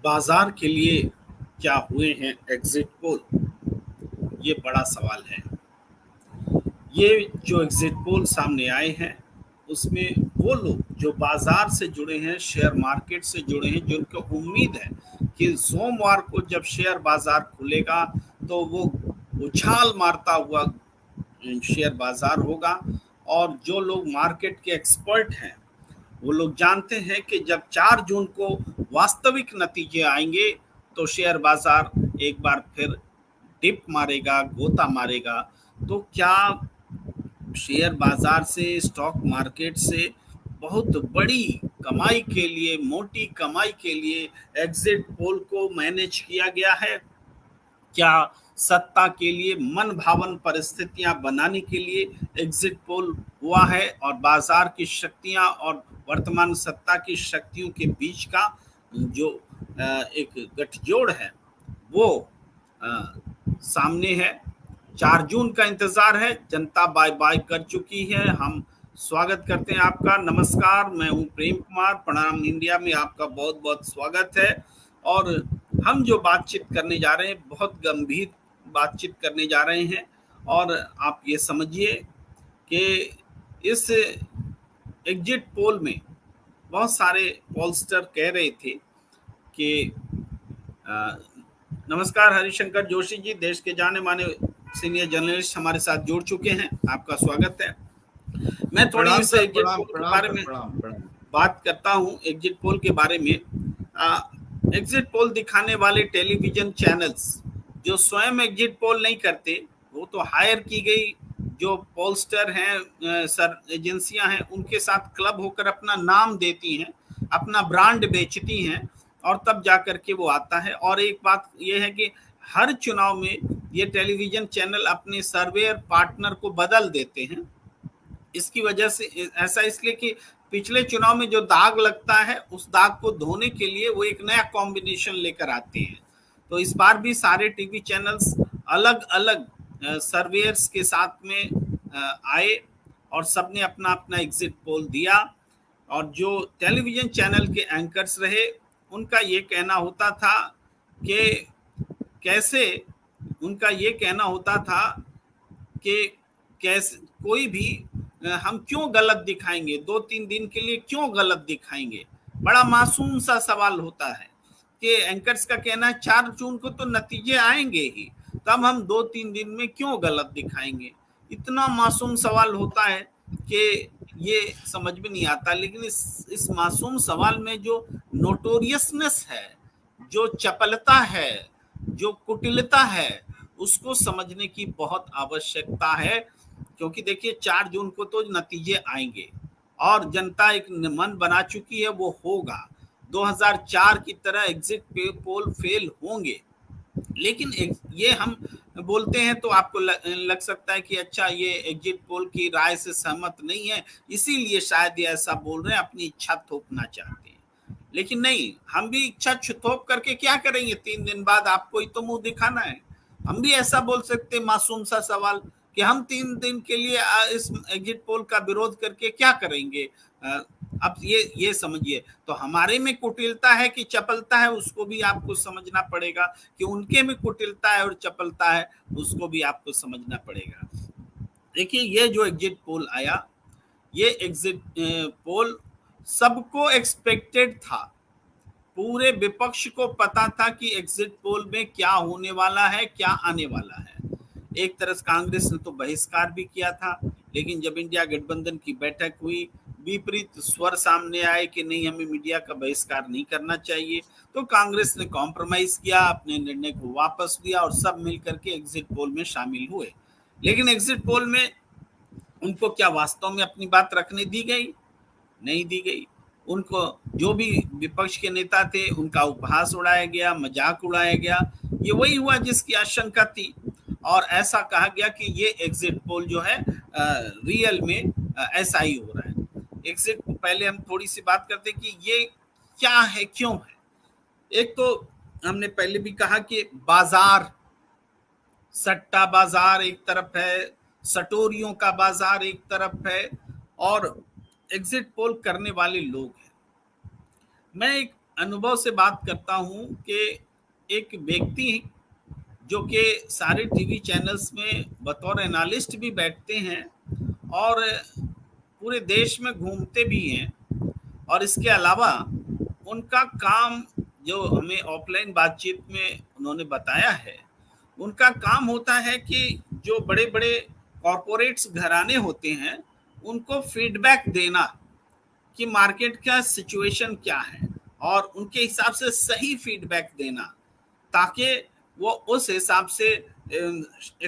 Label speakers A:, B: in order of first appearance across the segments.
A: बाजार के लिए क्या हुए हैं एग्जिट पोल? ये बड़ा सवाल है। ये जो एग्जिट पोल सामने आए हैं उसमें वो लोग जो बाजार से जुड़े हैं, शेयर मार्केट से जुड़े हैं, जिनको उम्मीद है कि सोमवार को जब शेयर बाजार खुलेगा तो वो उछाल मारता हुआ शेयर बाजार होगा। और जो लोग मार्केट के एक्सपर्ट हैं वो लोग जानते हैं कि जब 4 जून को वास्तविक नतीजे आएंगे तो शेयर बाजार एक बार फिर डिप मारेगा, गोता मारेगा। तो क्या शेयर बाजार से, स्टॉक मार्केट से बहुत बड़ी कमाई के लिए, मोटी कमाई के लिए एग्जिट पोल को मैनेज किया गया है? क्या सत्ता के लिए मन भावन परिस्थितियां बनाने के लिए एग्जिट पोल हुआ है और बाजार की शक्तियां और वर्तमान सत्ता की शक्तियों के बीच का जो एक गठजोड़ है वो सामने है। 4 जून का इंतजार है। जनता बाय बाय कर चुकी है। हम स्वागत करते हैं आपका। नमस्कार, मैं हूं प्रेम कुमार। प्रणाम इंडिया में आपका बहुत बहुत स्वागत है। और हम जो बातचीत करने जा रहे हैं बहुत गंभीर बातचीत करने जा रहे हैं। और आप ये समझिए कि इस एग्जिट पोल में बहुत सारे पोलस्टर कह रहे थे कि अ, नमस्कार, हरिशंकर जोशी जी, देश के जाने माने सीनियर जर्नलिस्ट हमारे साथ जुड़ चुके हैं। आपका स्वागत है। मैं थोड़ी
B: प्रणाम
A: इस
B: सर,
A: एग्जिट
B: प्रणाम
A: पोल के
B: प्रणाम
A: बारे
B: सर,
A: में
B: प्रणाम प्रणाम।
A: बात करता हूं। एग्जिट पोल के बारे में एग्जिट पोल दिखाने वाले टेलीविजन चैनल्स जो स्वयं एग्जिट पोल नहीं करते, वो तो हायर की गई जो पोलस्टर हैं, सर एजेंसियां हैं, उनके साथ क्लब होकर अपना नाम देती हैं, अपना ब्रांड बेचती हैं और तब जा करके वो आता है। और एक बात ये है कि हर चुनाव में ये टेलीविजन चैनल अपने सर्वेयर पार्टनर को बदल देते हैं। इसकी वजह से ऐसा इसलिए कि पिछले चुनाव में जो दाग लगता है उस दाग को धोने के लिए वो एक नया कॉम्बिनेशन लेकर आते हैं। तो इस बार भी सारे टीवी चैनल्स अलग अलग सर्वेयर्स के साथ में आए और सबने अपना अपना एग्जिट पोल दिया। और जो टेलीविजन चैनल के एंकर्स रहे उनका ये कहना होता था कि कैसे उनका ये कहना होता था कि कैसे कोई भी हम क्यों गलत दिखाएंगे, 2-3 दिन के लिए क्यों गलत दिखाएंगे। बड़ा मासूम सा सवाल होता है कि एंकर्स का कहना है 4 जून को तो नतीजे आएंगे ही, तब हम 2-3 दिन में क्यों गलत दिखाएंगे। इतना मासूम सवाल होता है कि ये समझ में नहीं आता। लेकिन इस मासूम सवाल में जो नोटोरियसनेस है, जो चपलता है, जो कुटिलता है, उसको समझने की बहुत आवश्यकता है। क्योंकि देखिए 4 जून को तो नतीजे आएंगे और जनता एक मन बना चुकी है, वो होगा। 2004 की तरह एग्जिट पोल फेल होंगे। लेकिन ये हम बोलते हैं तो आपको लग सकता है कि अच्छा, ये एग्जिट पोल की राय से सहमत नहीं है, इसीलिए शायद ये ऐसा बोल रहे हैं, अपनी इच्छा थोपना चाहते हैं। लेकिन नहीं, हम भी इच्छा थोप करके क्या करेंगे? 3 दिन बाद आपको ही तो मुंह दिखाना है। हम भी ऐसा बोल सकते, मासूम सा सवाल, कि हम 3 दिन के लिए इस एग्जिट पोल का विरोध करके क्या करेंगे। अब ये समझिए, तो हमारे में कुटिलता है कि चपलता है, उसको भी आपको समझना पड़ेगा। कि उनके में कुटिलता है और चपलता है, उसको भी आपको समझना पड़ेगा। देखिए, ये जो एग्जिट पोल आया, ये एग्जिट पोल सबको एक्सपेक्टेड था। पूरे विपक्ष को पता था कि एग्जिट पोल में क्या होने वाला है, क्या आने वाला है। एक तरफ कांग्रेस ने तो बहिष्कार भी किया था, लेकिन जब इंडिया गठबंधन की बैठक हुई, विपरीत स्वर सामने आए कि नहीं, हमें मीडिया का बहिष्कार नहीं करना चाहिए। तो कांग्रेस ने कॉम्प्रोमाइज किया, अपने निर्णय को वापस लिया और सब मिलकर के एग्जिट पोल में शामिल हुए। लेकिन एग्जिट पोल में उनको क्या वास्तव में अपनी बात रखने दी गई? नहीं दी गई। उनको जो भी विपक्ष के नेता थे उनका उपहास उड़ाया गया, मजाक उड़ाया गया। ये वही हुआ जिसकी आशंका थी। और ऐसा कहा गया कि ये एग्जिट पोल जो है रियल में ऐसा ही हो रहा है। एग्जिट पहले हम थोड़ी सी बात करते कि ये क्या है, क्यों है। एक तो हमने पहले भी कहा कि बाजार, सट्टा बाजार एक तरफ है, सटोरियों का बाजार एक तरफ है, और एग्जिट पोल करने वाले लोग हैं। मैं एक अनुभव से बात करता हूँ कि एक व्यक्ति जो कि सारे टीवी चैनल्स में बतौर एनालिस्ट भी बैठते हैं और पूरे देश में घूमते भी हैं, और इसके अलावा उनका काम जो हमें ऑफलाइन बातचीत में उन्होंने बताया है, उनका काम होता है कि जो बड़े बड़े कॉरपोरेट्स घराने होते हैं उनको फीडबैक देना कि मार्केट का सिचुएशन क्या है और उनके हिसाब से सही फीडबैक देना, ताकि वो उस हिसाब से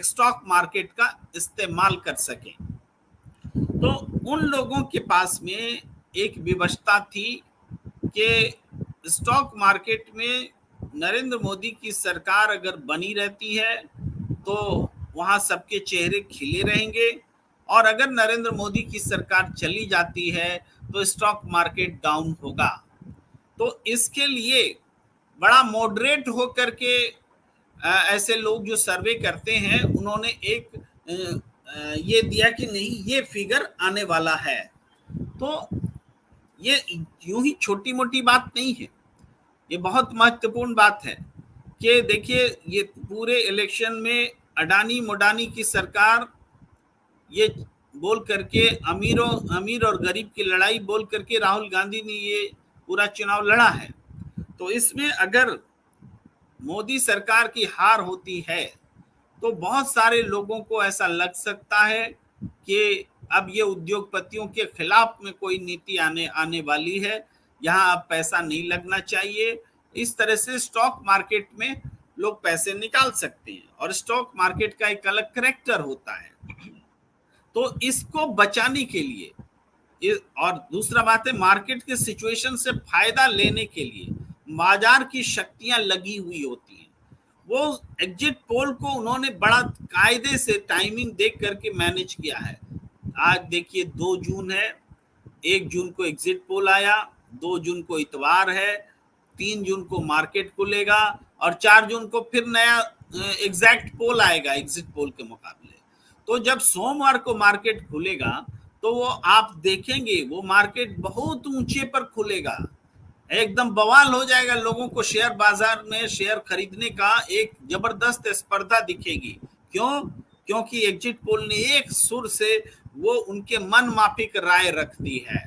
A: स्टॉक मार्केट का इस्तेमाल कर सकें। तो उन लोगों के पास में एक व्यवस्था थी कि स्टॉक मार्केट में नरेंद्र मोदी की सरकार अगर बनी रहती है तो वहां सबके चेहरे खिले रहेंगे, और अगर नरेंद्र मोदी की सरकार चली जाती है तो स्टॉक मार्केट डाउन होगा। तो इसके लिए बड़ा मॉडरेट होकर के ऐसे लोग जो सर्वे करते हैं उन्होंने एक ये दिया कि नहीं, ये फिगर आने वाला है। तो ये यूं ही छोटी मोटी बात नहीं है, ये बहुत महत्वपूर्ण बात है कि देखिए ये पूरे इलेक्शन में अडानी मोडानी की सरकार ये बोल करके अमीर और गरीब की लड़ाई बोल करके राहुल गांधी ने ये पूरा चुनाव लड़ा है। तो इसमें अगर मोदी सरकार की हार होती है तो बहुत सारे लोगों को ऐसा लग सकता है कि अब ये उद्योगपतियों के खिलाफ में कोई नीति आने वाली है, यहाँ अब पैसा नहीं लगना चाहिए। इस तरह से स्टॉक मार्केट में लोग पैसे निकाल सकते हैं, और स्टॉक मार्केट का एक अलग करेक्टर होता है। तो इसको बचाने के लिए, और दूसरा बात है मार्केट के सिचुएशन से फायदा लेने के लिए बाजार की शक्तियां लगी हुई होती हैं। वो एग्जिट पोल को उन्होंने बड़ा कायदे से टाइमिंग देख करके मैनेज किया है। आज देखिए 2 जून है, 1 जून को एग्जिट पोल आया, 2 जून को इतवार है, 3 जून को मार्केट खुलेगा, और 4 जून को फिर नया एग्जैक्ट पोल आएगा एग्जिट पोल के मुकाबले। तो जब सोमवार को मार्केट खुलेगा तो वो आप देखेंगे वो मार्केट बहुत ऊंचे पर खुलेगा, एकदम बवाल हो जाएगा। लोगों को शेयर बाजार में शेयर खरीदने का एक जबरदस्त स्पर्धा दिखेगी। क्यों? क्योंकि एग्जिट पोल ने एक सुर से वो उनके मन माफिक राय रख दी है।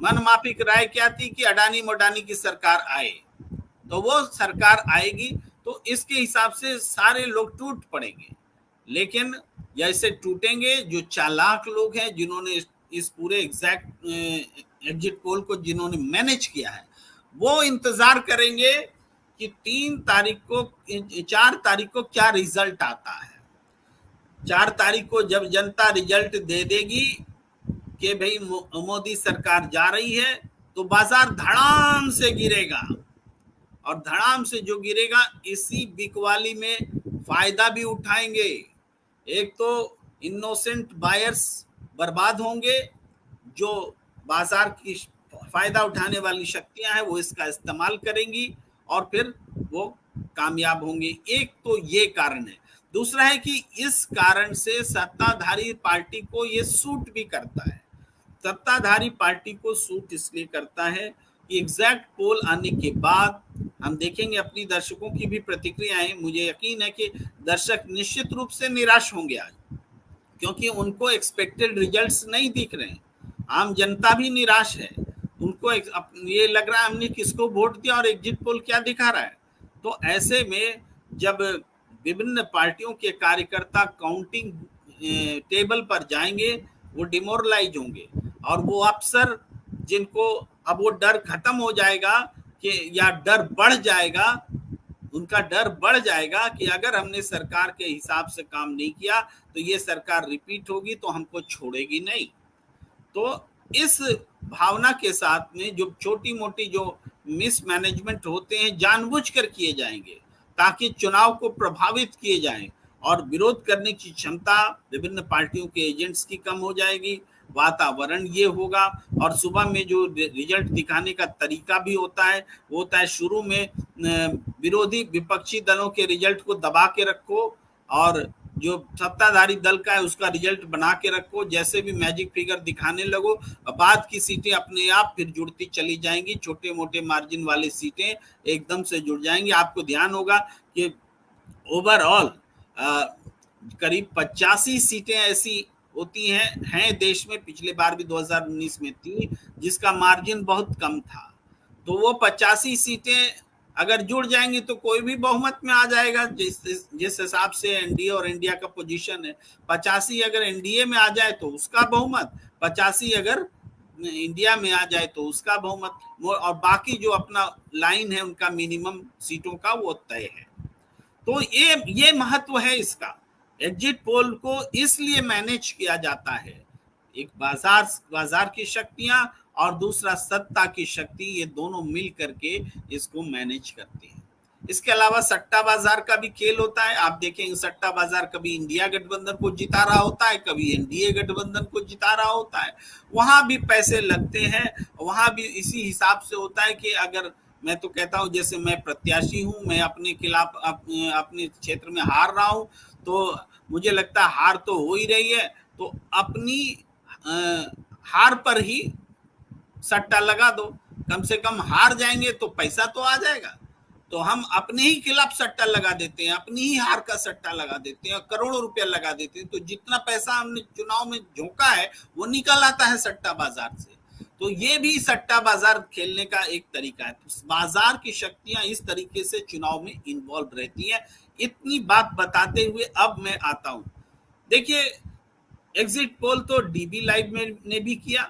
A: मन माफिक राय क्या थी कि अडानी मोडानी की सरकार आए, तो वो सरकार आएगी तो इसके हिसाब से सारे लोग टूट पड़ेंगे। लेकिन जैसे टूटेंगे जो चालाक लोग हैं, जिन्होंने इस पूरे एग्जैक्ट एग्जिट पोल को जिन्होंने मैनेज किया है, वो इंतजार करेंगे कि 4 तारीख को क्या रिजल्ट आता है। 4 तारीख को जब जनता रिजल्ट दे देगी कि भाई मोदी सरकार जा रही है, तो बाजार धड़ाम से गिरेगा, और धड़ाम से जो गिरेगा इसी बिकवाली में फायदा भी उठाएंगे। एक तो इनोसेंट बायर्स बर्बाद होंगे, जो बाजार की फायदा उठाने वाली शक्तियां हैं वो इसका इस्तेमाल करेंगी और फिर वो कामयाब होंगे। एक तो ये कारण है। दूसरा है कि इस कारण से सत्ताधारी पार्टी को ये सूट भी करता है। सत्ताधारी पार्टी को सूट इसलिए करता है कि एग्जैक्ट पोल आने के बाद हम देखेंगे, अपनी दर्शकों की भी प्रतिक्रियाएं, मुझे यकीन है कि दर्शक निश्चित रूप से निराश होंगे आज, क्योंकि उनको एक्सपेक्टेड रिजल्ट्स नहीं दिख रहे हैं। आम जनता भी निराश है, उनको ये लग रहा है हमने किसको वोट दिया और एग्जिट पोल क्या दिखा रहा है। तो ऐसे में जब विभिन्न पार्टियों के कार्यकर्ता काउंटिंग टेबल पर जाएंगे, वो डिमोरलाइज होंगे, और वो अफसर जिनको अब वो डर खत्म हो जाएगा कि या डर बढ़ जाएगा, उनका डर बढ़ जाएगा कि अगर हमने सरकार के हिसाब से काम नहीं किया तो ये सरकार रिपीट होगी तो हमको छोड़ेगी नहीं। तो इस भावना के साथ में जो छोटी मोटी जो मिसमैनेजमेंट होते हैं जानबूझकर किए जाएंगे ताकि चुनाव को प्रभावित किए जाएं, और विरोध करने की क्षमता विभिन्न पार्टियों के एजेंट्स की कम हो जाएगी। वातावरण ये होगा, और सुबह में जो रिजल्ट दिखाने का तरीका भी होता है वो होता है शुरू में विरोधी विपक्षी दलों के रिजल्ट को दबा के रखो, और जो सत्ताधारी दल का है उसका रिजल्ट बना के रखो, जैसे भी मैजिक फिगर दिखाने लगो, बाद की सीटें अपने आप फिर जुड़ती चली जाएंगी, छोटे मोटे मार्जिन वाली सीटें एकदम से जुड़ जाएंगी। आपको ध्यान होगा कि ओवरऑल करीब 85 सीटें ऐसी होती हैं देश में, पिछले बार भी 2019 में थी, जिसका मार्जिन बहुत कम था। तो वो 85 सीटें अगर जुड़ जाएंगी तो कोई भी बहुमत में आ जाएगा, जिस हिसाब से एनडीए और इंडिया का पोजीशन है। 85 अगर एनडीए में आ जाए तो उसका बहुमत, 85 अगर इंडिया में आ जाए तो उसका बहुमत, और बाकी जो अपना लाइन है उनका मिनिमम सीटों का वो तय है। तो ये महत्व है इसका। एग्जिट पोल को इसलिए मैनेज किया जाता है, एक बाजार की शक्तियां और दूसरा सत्ता की शक्ति, ये दोनों मिल करके इसको मैनेज करते हैं। इसके अलावा सट्टा बाजार का भी खेल होता है। आप देखेंगे सट्टा बाजार कभी इंडिया गठबंधन को जिता रहा होता है, कभी एनडीए गठबंधन को जिता रहा होता है, वहां भी पैसे लगते हैं। वहां भी इसी हिसाब से होता है कि अगर मैं तो कहता हूं जैसे मैं प्रत्याशी हूं, मैं अपने खिलाफ अपने क्षेत्र में हार रहा हूं, तो मुझे लगता है हार तो हो ही रही है, तो अपनी हार पर ही सट्टा लगा दो, कम से कम हार जाएंगे तो पैसा तो आ जाएगा। तो हम अपने ही खिलाफ सट्टा लगा देते हैं, अपनी ही हार का सट्टा लगा देते हैं, करोड़ों रुपया लगा देते हैं, तो जितना पैसा हमने चुनाव में झोंका है वो निकल आता है सट्टा बाजार से। तो ये भी सट्टा बाजार खेलने का एक तरीका है। तो बाजार की शक्तियां इस तरीके से चुनाव में इन्वॉल्व रहती हैं। इतनी बात बताते हुए अब मैं आता हूं, देखिए एग्जिट पोल तो डीबी लाइव में ने भी किया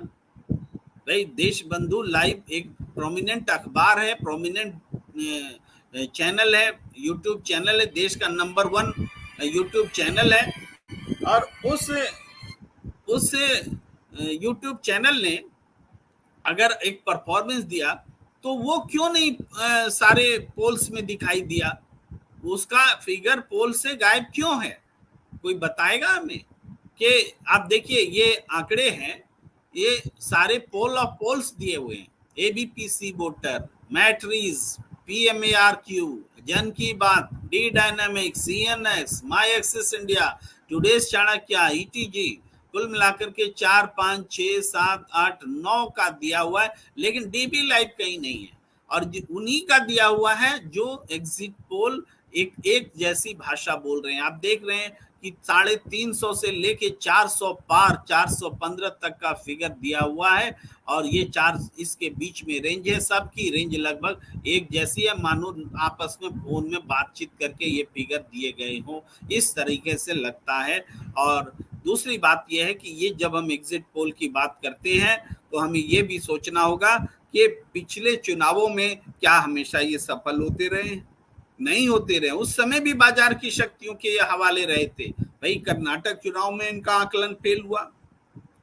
A: भाई। देश बंधु लाइव एक प्रोमिनेंट अखबार है, प्रोमिनेंट चैनल है, यूट्यूब चैनल है, देश का नंबर 1 यूट्यूब चैनल है। और उस यूट्यूब चैनल ने अगर एक परफॉर्मेंस दिया तो वो क्यों नहीं सारे पोल्स में दिखाई दिया? उसका फिगर पोल से गायब क्यों है? कोई बताएगा हमें? कि आप देखिए ये आंकड़े हैं, ये सारे पोल ऑफ पोल्स दिए हुए हैं, एबीपीसी voter, Matrize, पीएमएआरक्यू, Jan Ki Baat, D dynamic, CNX, my axis India, today's Chanakya, ETG, कुल मिलाकर के 4, 5, 6, 7, 8, 9 का दिया हुआ है, लेकिन डीबी लाइव कहीं नहीं है। और उन्हीं का दिया हुआ है जो एग्जिट पोल एक जैसी भाषा बोल रहे हैं। आप देख रहे हैं कि 350 से लेके 400 पार 415 तक का फिगर दिया हुआ है, और ये इसके बीच में रेंज है, सबकी रेंज लगभग एक जैसी है, मानो आपस में फोन में बातचीत करके ये फिगर दिए गए हो, इस तरीके से लगता है। और दूसरी बात यह है कि ये जब हम एग्जिट पोल की बात करते हैं तो हमें ये भी सोचना होगा कि पिछले चुनावों में क्या हमेशा ये सफल होते रहे? नहीं होते रहे। उस समय भी बाजार की शक्तियों के हवाले रहे थे। भाई कर्नाटक चुनाव में इनका आकलन फेल हुआ,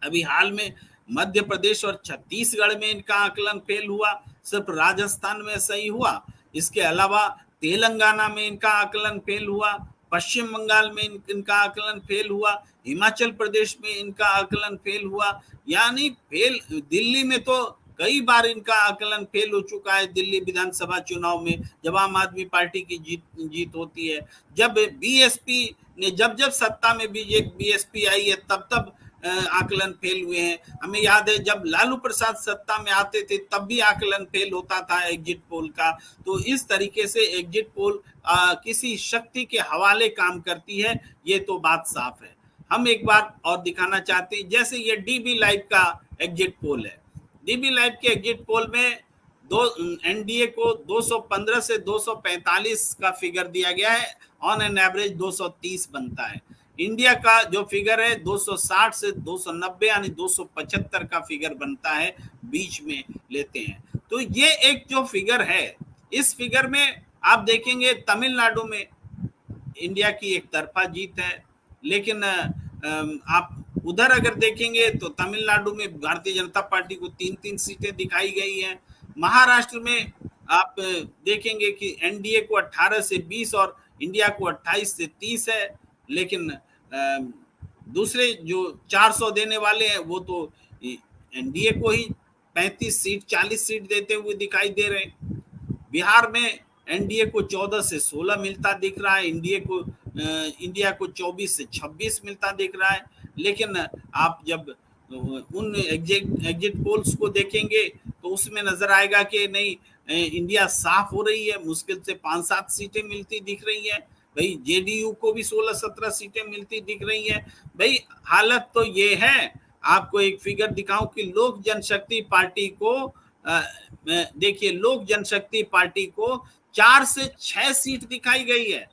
A: अभी हाल में मध्य प्रदेश और छत्तीसगढ़ में इनका आकलन फेल हुआ, सिर्फ राजस्थान में सही हुआ। इसके अलावा तेलंगाना में इनका आकलन फेल हुआ, पश्चिम बंगाल में इनका आकलन फेल हुआ, हिमाचल प्रदेश में इनका आकलन फेल हुआ, यानी फेल। दिल्ली में तो कई बार इनका आकलन फेल हो चुका है। दिल्ली विधानसभा चुनाव में जब आम आदमी पार्टी की जीत होती है, जब बीएसपी ने जब सत्ता में बीएसपी आई है तब आकलन फेल हुए हैं। हमें याद है जब लालू प्रसाद सत्ता में आते थे तब भी आकलन फेल होता था एग्जिट पोल का। तो इस तरीके से एग्जिट पोल किसी शक्ति के हवाले काम करती है, ये तो बात साफ है। हम एक बार और दिखाना चाहते हैं, जैसे ये डीबी लाइव का एग्जिट पोल है। डीबी लाइव के एग्जिट पोल में एनडीए को 215 से 245 का फिगर दिया गया है, ऑन एन एवरेज 230 बनता है। इंडिया का जो फिगर है 260 से 290 यानी 275 का फिगर बनता है, बीच में लेते हैं। तो ये एक जो फिगर है, इस फिगर में आप देखेंगे तमिलनाडु में इंडिया की एक तरफा जीत है, लेकिन आप उधर अगर देखेंगे तो तमिलनाडु में भारतीय जनता पार्टी को 3-3 सीटें दिखाई गई हैं। महाराष्ट्र में आप देखेंगे कि एनडीए को 18 से 20 और इंडिया को 28 से 30 है, लेकिन दूसरे जो 400 देने वाले हैं वो तो एनडीए को ही 35 सीट 40 सीट देते हुए दिखाई दे रहे हैं। बिहार में एनडीए को 14 से 16 मिलता दिख रहा है, इंडिया को इंडिया को 24 से 26 मिलता दिख रहा है। लेकिन आप जब उन एग्जिट पोल्स को देखेंगे तो उसमें नजर आएगा कि नहीं, इंडिया साफ हो रही है, मुश्किल से 5-7 सीटें मिलती दिख रही है। भाई जेडीयू को भी 16-17 सीटें मिलती दिख रही है। भाई हालत तो ये है। आपको एक फिगर दिखाऊं कि लोक जनशक्ति पार्टी को देखिए, लोक जनशक्ति पार्टी को 4 से 6 सीट दिखाई गई है।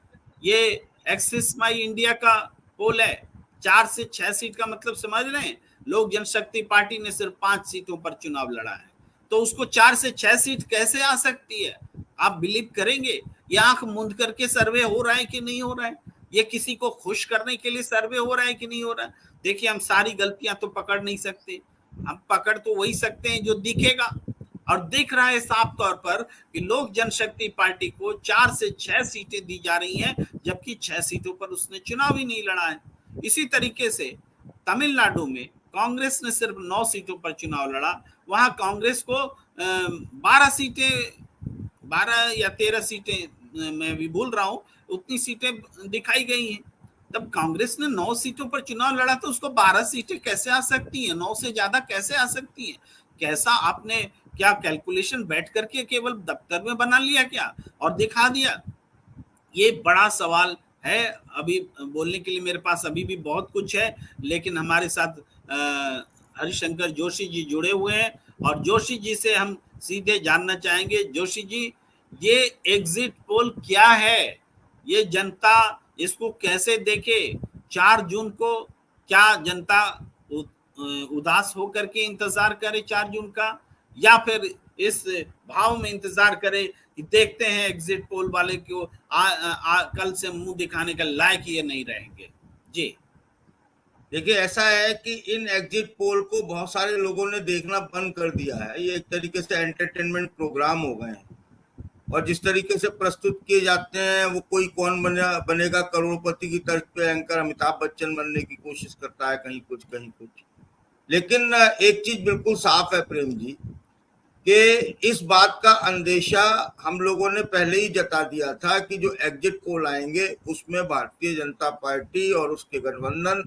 A: ये एक्सिस माई इंडिया का पोल है। 4 से 6 सीट का मतलब समझ रहे हैं। लोक जनशक्ति पार्टी ने सिर्फ 5 सीटों पर चुनाव लड़ा है, तो उसको 4 से 6 सीट कैसे आ सकती है? आप बिलीव करेंगे? ये आंख मूंद करके सर्वे हो रहा है कि नहीं हो रहा है? ये किसी को खुश करने के लिए सर्वे हो रहा है कि नहीं हो रहा है? देखिए, हम सारी गलतियां तो पकड़ नहीं सकते, हम पकड़ तो वही सकते हैं जो दिखेगा। और दिख रहा है साफ तौर पर कि लोक जनशक्ति पार्टी को 4 से 6 सीटें दी जा रही हैं, जबकि 6 सीटों पर उसने चुनाव ही नहीं लड़ा है। इसी तरीके से तमिलनाडु में कांग्रेस ने सिर्फ 9 सीटों पर चुनाव लड़ा। वहां कांग्रेस को 12 सीटें, 12 या 13 सीटें, मैं भी भूल रहा हूं, उतनी सीटें दिखाई गई हैं। तब कांग्रेस ने 9 सीटों पर चुनाव लड़ा तो उसको 12 सीटें कैसे आ सकती हैं? 9 से ज्यादा कैसे आ सकती हैं? कैसा आपने क्या कैलकुलेशन बैठ करके केवल दफ्तर में बना लिया क्या और दिखा दिया? ये बड़ा सवाल है। अभी बोलने के लिए मेरे पास अभी भी बहुत कुछ है, लेकिन हमारे साथ हरिशंकर जोशी जी जुड़े हुए हैं और जोशी जी से हम सीधे जानना चाहेंगे। जोशी जी, ये एग्जिट पोल क्या है? ये जनता इसको कैसे देखे? 4 जून को क्या जनता उदास होकर के इंतजार करे 4 जून का, या फिर इस भाव में इंतजार करे कि देखते हैं एग्जिट पोल वाले को कल से मुंह दिखाने का लायक ये नहीं रहेंगे? जी
B: देखिए, ऐसा है कि इन एग्जिट पोल को बहुत सारे लोगों ने देखना बंद कर दिया है। ये एक तरीके से एंटरटेनमेंट प्रोग्राम हो गए हैं और जिस तरीके से प्रस्तुत किए जाते हैं, वो कोई कौन बनेगा करोड़पति की तर्ज पे एंकर अमिताभ बच्चन बनने की कोशिश करता है, कहीं कुछ कहीं कुछ। लेकिन एक चीज बिल्कुल साफ है प्रेम जी, कि इस बात का अंदेशा हम लोगों ने पहले ही जता दिया था कि जो एग्जिट पोल आएंगे उसमें भारतीय जनता पार्टी और उसके गठबंधन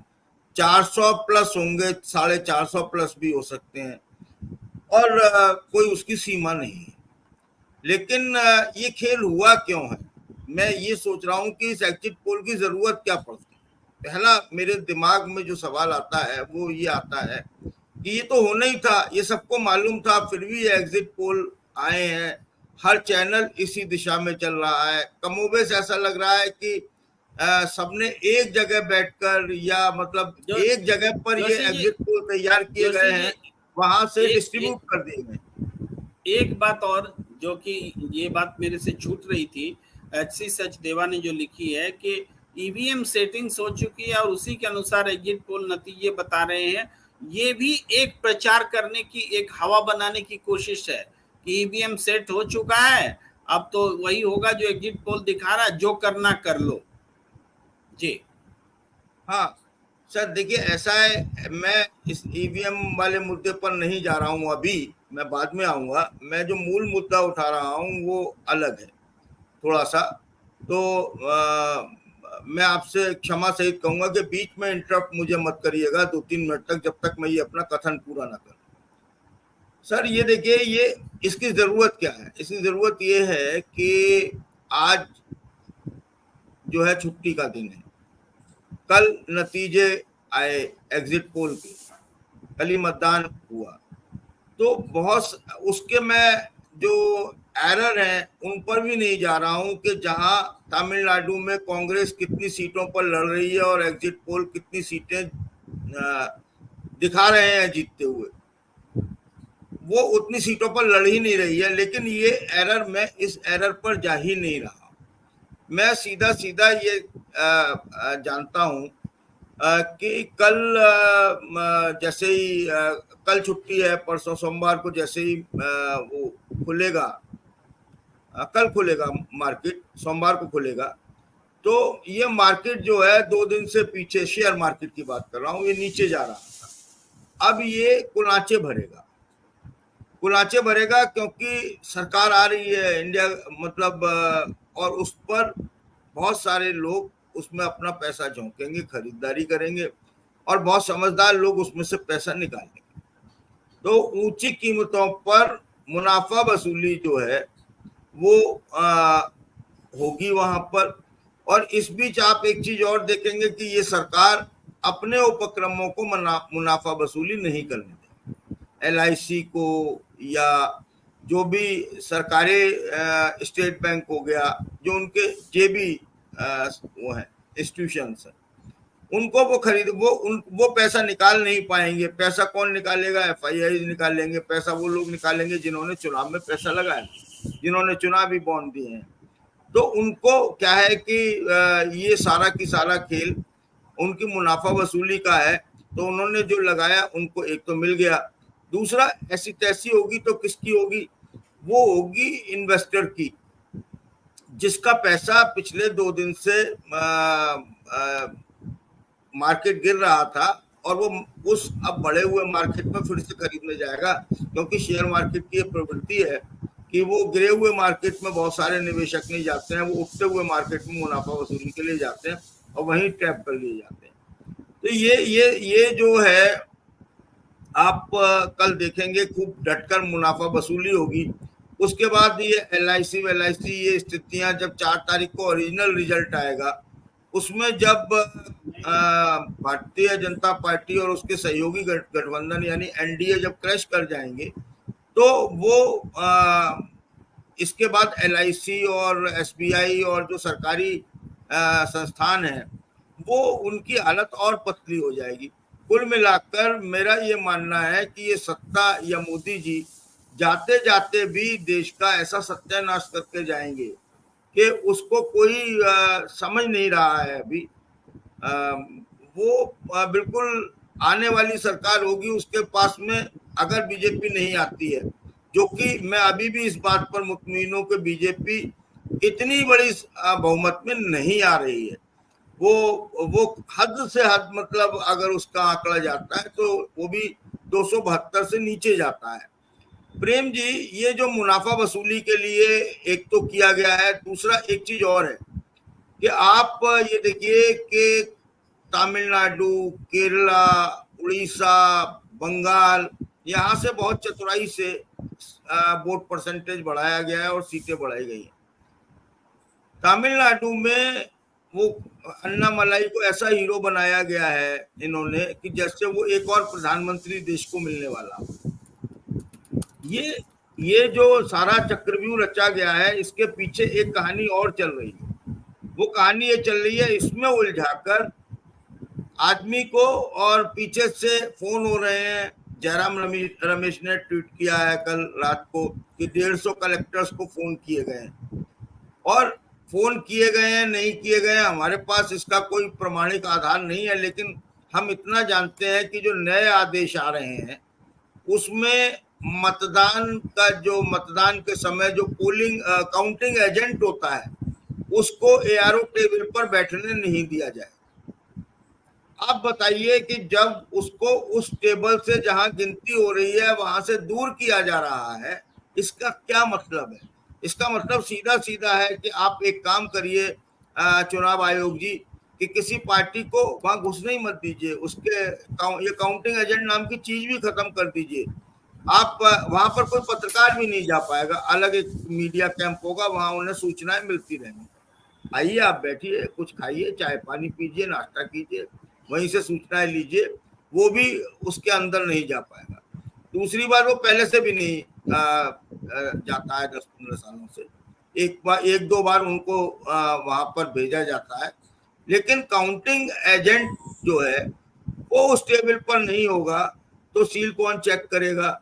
B: 400 प्लस होंगे, 450 प्लस भी हो सकते हैं, और कोई उसकी सीमा नहीं है। लेकिन ये खेल हुआ क्यों है? मैं ये सोच रहा हूं कि इस एग्जिट पोल की जरूरत क्या पड़ती है। पहला मेरे दिमाग में जो सवाल आता है वो ये आता है कि ये तो होना ही था, ये सबको मालूम था, फिर भी ये एग्जिट पोल आए हैं। हर चैनल इसी दिशा में चल रहा है। कमोबेश ऐसा लग रहा है कि सबने एक जगह बैठकर, या मतलब एक जगह पर ये एग्जिट पोल तैयार किए गए हैं, वहां से डिस्ट्रीब्यूट कर दिए गए।
A: एक बात और, जो कि ये बात मेरे से छूट रही थी, HC सचदेवा ने जो लिखी है कि ईवीएम सेटिंग्स हो चुकी है और उसी के अनुसार एग्जिट पोल नतीजे बता रहे हैं। ये भी एक प्रचार करने की, एक हवा बनाने की कोशिश है कि ईवीएम सेट हो चुका है, अब तो वही होगा जो एग्जिट पोल दिखा रहा है, जो करना कर लो। जी
B: हाँ सर, देखिए ऐसा है, मैं इस ईवीएम वाले मुद्दे पर नहीं जा रहा हूँ अभी, मैं बाद में आऊंगा। मैं जो मूल मुद्दा उठा रहा हूँ वो अलग है थोड़ा सा। तो मैं आपसे क्षमा सहित कहूंगा कि बीच में इंटरप्ट मुझे मत करिएगा 2-3 मिनट तक, जब तक मैं ये अपना कथन पूरा ना करूं। सर ये देखिए, ये इसकी जरूरत क्या है? इसकी जरूरत ये है कि आज जो है छुट्टी का दिन है, कल नतीजे आए एग्जिट पोल के, कल ही मतदान हुआ, तो बहुत उसके मैं जो एरर हैं उन पर भी नहीं जा रहा हूं कि जहां तमिलनाडु में कांग्रेस कितनी सीटों पर लड़ रही है और एग्जिट पोल कितनी सीटें दिखा रहे हैं जीतते हुए, वो उतनी सीटों पर लड़ ही नहीं रही है। लेकिन ये एरर, मैं इस एरर पर जा ही नहीं रहा। मैं सीधा सीधा ये जानता हूं कि कल जैसे ही कल छुट्टी है, परसों सोमवार को जैसे ही वो खुलेगा, कल खुलेगा मार्केट, सोमवार को खुलेगा, तो ये मार्केट जो है 2 दिन से पीछे, शेयर मार्केट की बात कर रहा हूँ, ये नीचे जा रहा था। अब ये कुलाचे भरेगा, कुलाचे भरेगा, क्योंकि सरकार आ रही है इंडिया, मतलब और उस पर बहुत सारे लोग उसमें अपना पैसा झोंकेंगे, खरीदारी करेंगे और बहुत समझदार लोग उसमें से पैसा निकालेंगे। तो ऊंची कीमतों पर मुनाफा वसूली जो है वो होगी वहां पर। और इस बीच आप एक चीज और देखेंगे कि ये सरकार अपने उपक्रमों को मुनाफा वसूली नहीं करने देगी। LIC को या जो भी सरकारी स्टेट बैंक हो गया, जो उनके जेबी वो है इंस्टीट्यूशंस है, उनको वो पैसा निकाल नहीं पाएंगे। पैसा कौन निकालेगा? FII निकालेंगे। पैसा वो लोग निकालेंगे जिन्होंने चुनाव में पैसा लगाया, जिन्होंने चुनावी बॉन्ड दिए हैं। तो उनको क्या है कि ये सारा की सारा खेल उनकी मुनाफा वसूली का है। तो उन्होंने जो लगाया उनको एक तो मिल गया, दूसरा ऐसी तैसी होगी तो किसकी होगी? वो होगी इन्वेस्टर की, जिसका पैसा पिछले 2 दिन से मार्केट गिर रहा था और वो उस अब बढ़े हुए मार्केट में फिर से खरीदने जाएगा, क्योंकि शेयर मार्केट की ये प्रवृत्ति है कि वो गिरे हुए मार्केट में बहुत सारे निवेशक नहीं जाते हैं, वो उठते हुए मार्केट में मुनाफा वसूली के लिए जाते हैं और वहीं ट्रैप कर लिए जाते हैं। तो ये जो है आप कल देखेंगे खूब डटकर मुनाफा वसूली होगी। उसके बाद ये LIC ये स्थितियां जब 4 तारीख को ओरिजिनल रिजल्ट आएगा, उसमें जब भारतीय जनता पार्टी और उसके सहयोगी गठबंधन यानी NDA जब क्रैश कर जाएंगे, तो वो इसके बाद LIC और SBI और जो सरकारी संस्थान है वो उनकी हालत और पतली हो जाएगी। कुल मिलाकर मेरा ये मानना है कि ये सत्ता या मोदी जी जाते जाते भी देश का ऐसा सत्यानाश करके जाएंगे कि उसको कोई समझ नहीं रहा है अभी। वो बिल्कुल आने वाली सरकार होगी उसके पास में, अगर बीजेपी नहीं आती है, जो कि मैं अभी भी इस बात पर मुतमईन हूं कि बीजेपी इतनी बड़ी बहुमत में नहीं आ रही है। वो हद से हद, मतलब अगर उसका आंकड़ा जाता है तो वो भी 272 से नीचे जाता है। प्रेम जी, ये जो मुनाफा वसूली के लिए एक तो किया गया है, दूसरा एक चीज और है कि आप ये देखिए कि तमिलनाडु, केरला, उड़ीसा, बंगाल, यहाँ से बहुत चतुराई से वोट परसेंटेज बढ़ाया गया है और सीटें बढ़ाई गई हैं। तमिलनाडु में वो अन्नामलाई को ऐसा हीरो बनाया गया है इन्होंने कि जैसे वो एक और प्रधानमंत्री देश को मिलने वाला। ये जो सारा चक्रव्यूह रचा गया है, इसके पीछे एक कहानी और चल रही है। वो कहानी ये चल रही है, इसमें उलझाकर आदमी को, और पीछे से फोन हो रहे हैं। जयराम रमेश ने ट्वीट किया है कल रात को कि 150 कलेक्टर्स को फोन किए गए हैं, और फोन किए गए हैं नहीं किए गए हैं हमारे पास इसका कोई प्रमाणिक आधार नहीं है, लेकिन हम इतना जानते हैं कि जो नए आदेश आ रहे हैं उसमें मतदान के समय जो पोलिंग काउंटिंग एजेंट होता है उसको ARO टेबल पर बैठने नहीं दिया जाए। आप बताइए कि जब उसको उस टेबल से जहां गिनती हो रही है वहां से दूर किया जा रहा है, इसका क्या मतलब है? इसका मतलब सीधा सीधा है कि आप एक काम करिए चुनाव आयोग जी, कि किसी पार्टी को वहां घुसने ही मत दीजिए, उसके ये काउंटिंग एजेंट नाम की चीज भी खत्म कर दीजिए। आप वहां पर कोई पत्रकार भी नहीं जा पाएगा, अलग एक मीडिया कैंप होगा, वहां उन्हें सूचनाएं मिलती रहेंगी। आइए, आप बैठिए, कुछ खाइए, चाय पानी पीजिए, नाश्ता कीजिए, वहीं से सूचनाएं लीजिए, वो भी उसके अंदर नहीं जा पाएगा। दूसरी बार वो पहले से भी नहीं जाता है, 10-15 सालों से एक दो बार उनको वहां पर भेजा जाता है, लेकिन काउंटिंग एजेंट जो है वो उस टेबल पर नहीं होगा तो सील कौन चेक करेगा?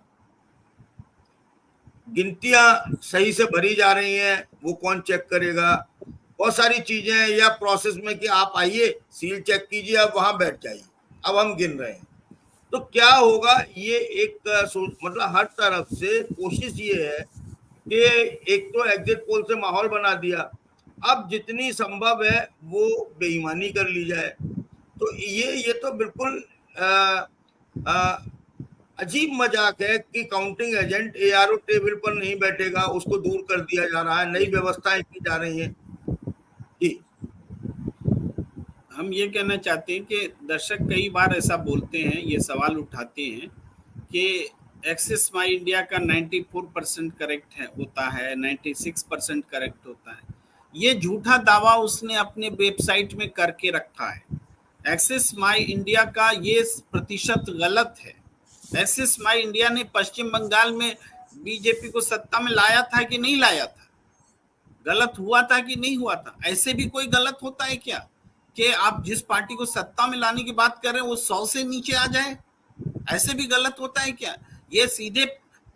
B: गिनतियां सही से भरी जा रही हैं, वो कौन चेक करेगा? बहुत सारी चीजें या प्रोसेस में कि आप आइए, सील चेक कीजिए, अब वहां बैठ जाइए, अब हम गिन रहे हैं। तो क्या होगा? ये एक मतलब हर तरफ से कोशिश ये है कि एक तो एग्जिट पोल से माहौल बना दिया, अब जितनी संभव है वो बेईमानी कर ली जाए। तो ये तो बिल्कुल अजीब मजाक है कि काउंटिंग एजेंट ARO टेबल पर नहीं बैठेगा, उसको दूर कर दिया जा रहा है, नई व्यवस्थाएं की जा रही हैं। जी
A: हम ये कहना चाहते हैं कि दर्शक कई बार ऐसा बोलते हैं, ये सवाल उठाते हैं कि एक्सिस माई इंडिया का 94% करेक्ट है होता है, 96% करेक्ट होता है। ये झूठा दावा उसने अपने वेबसाइट में करके रखा है। एक्सिस माई इंडिया का ये प्रतिशत गलत है। एक्सिस माई इंडिया ने पश्चिम बंगाल में बीजेपी को सत्ता में लाया था कि नहीं लाया था? गलत हुआ था कि नहीं हुआ था? ऐसे भी कोई गलत होता है क्या कि आप जिस पार्टी को सत्ता में लाने की बात कर रहे हैं वो 100 से नीचे आ जाए? ऐसे भी गलत होता है क्या? ये सीधे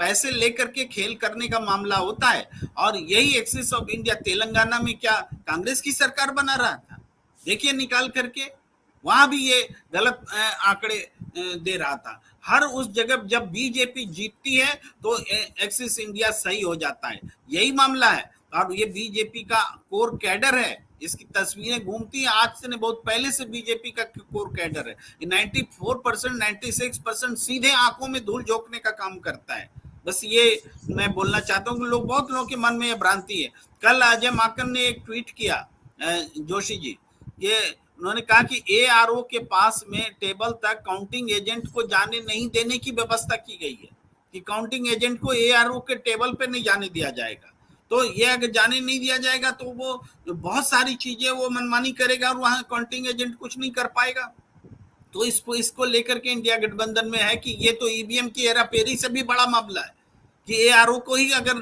A: पैसे लेकर के खेल करने का मामला होता है। और यही एक्सिस ऑफ इंडिया तेलंगाना में क्या कांग्रेस की सरकार बना रहा था? देखिए निकाल करके, वहां भी ये गलत आंकड़े दे रहा था। हर उस जगह जब बीजेपी जीतती है तो एक्सिस इंडिया सही हो जाता है, यही मामला है। और ये बीजेपी का कोर कैडर है, इसकी तस्वीरें घूमती हैं आज से नहीं, बहुत पहले से बीजेपी का कोर कैडर है। 94% 96% सीधे आंखों में धूल झोंकने का काम करता है। बस ये मैं बोलना चाहता हूँ कि बहुत लोगों के मन में ये भ्रांति है। कल अजय माकन ने एक ट्वीट किया, जोशी जी, ये उन्होंने कहा कि एआरओ के पास में टेबल तक काउंटिंग एजेंट को जाने नहीं देने की व्यवस्था की गई है, कि काउंटिंग एजेंट को एआरओ के टेबल पे नहीं जाने दिया जाएगा। तो ये अगर जाने नहीं दिया जाएगा तो वो बहुत सारी चीजें वो मनमानी करेगा और वहां काउंटिंग एजेंट कुछ नहीं कर पाएगा। तो इसको लेकर के इंडिया गठबंधन में है कि ये तो ईवीएम की हेराफेरी से भी बड़ा मामला है कि एआरओ को ही अगर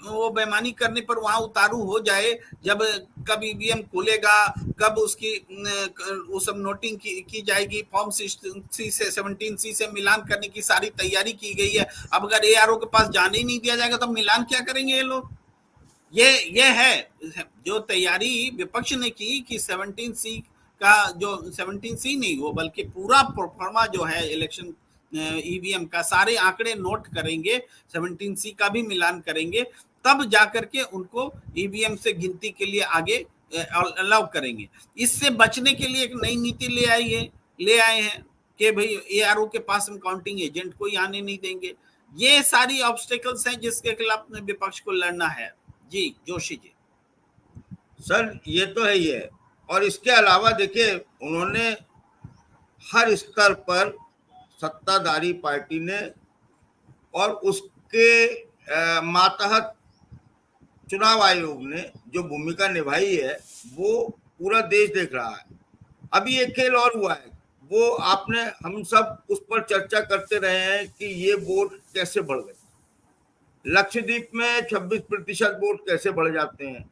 A: वो बेईमानी करने पर वहां उतारू हो जाए, जब कब ईवीएम खुलेगा, कब उसकी वो सब नोटिंग की जाएगी, फॉर्म 17C से मिलान करने की सारी तैयारी की गई है। अब अगर एआरओ के पास जाने ही नहीं दिया जाएगा तो मिलान क्या करेंगे ये लोग? ये है जो तैयारी विपक्ष ने की कि 17C का जो 17C नहीं हो बल्कि पूरा प्रोफार्मा जो है इलेक्शन ईवीएम का सारे आंकड़े नोट करेंगे, 17C का भी मिलान करेंगे, तब जाकर के उनको ईवीएम से गिनती के लिए आगे अलाउ करेंगे। इससे बचने के लिए एक नई नीति ले आए हैं कि भाई एआरओ के पास हम काउंटिंग एजेंट को ही आने नहीं देंगे। ये सारी ऑब्स्टेकल्स हैं जिसके खिलाफ विपक्ष को लड़ना है। जी जोशी जी।
B: सर ये तो है ही है, और इसके अलावा देखिए उन्होंने हर स्तर पर सत्ताधारी पार्टी ने और उसके मातहत चुनाव आयोग ने जो भूमिका निभाई है वो पूरा देश देख रहा है। अभी एक खेल और हुआ है, वो आपने हम सब उस पर चर्चा करते रहे हैं कि ये वोट कैसे बढ़ गए। लक्षद्वीप में 26% वोट कैसे बढ़ जाते हैं,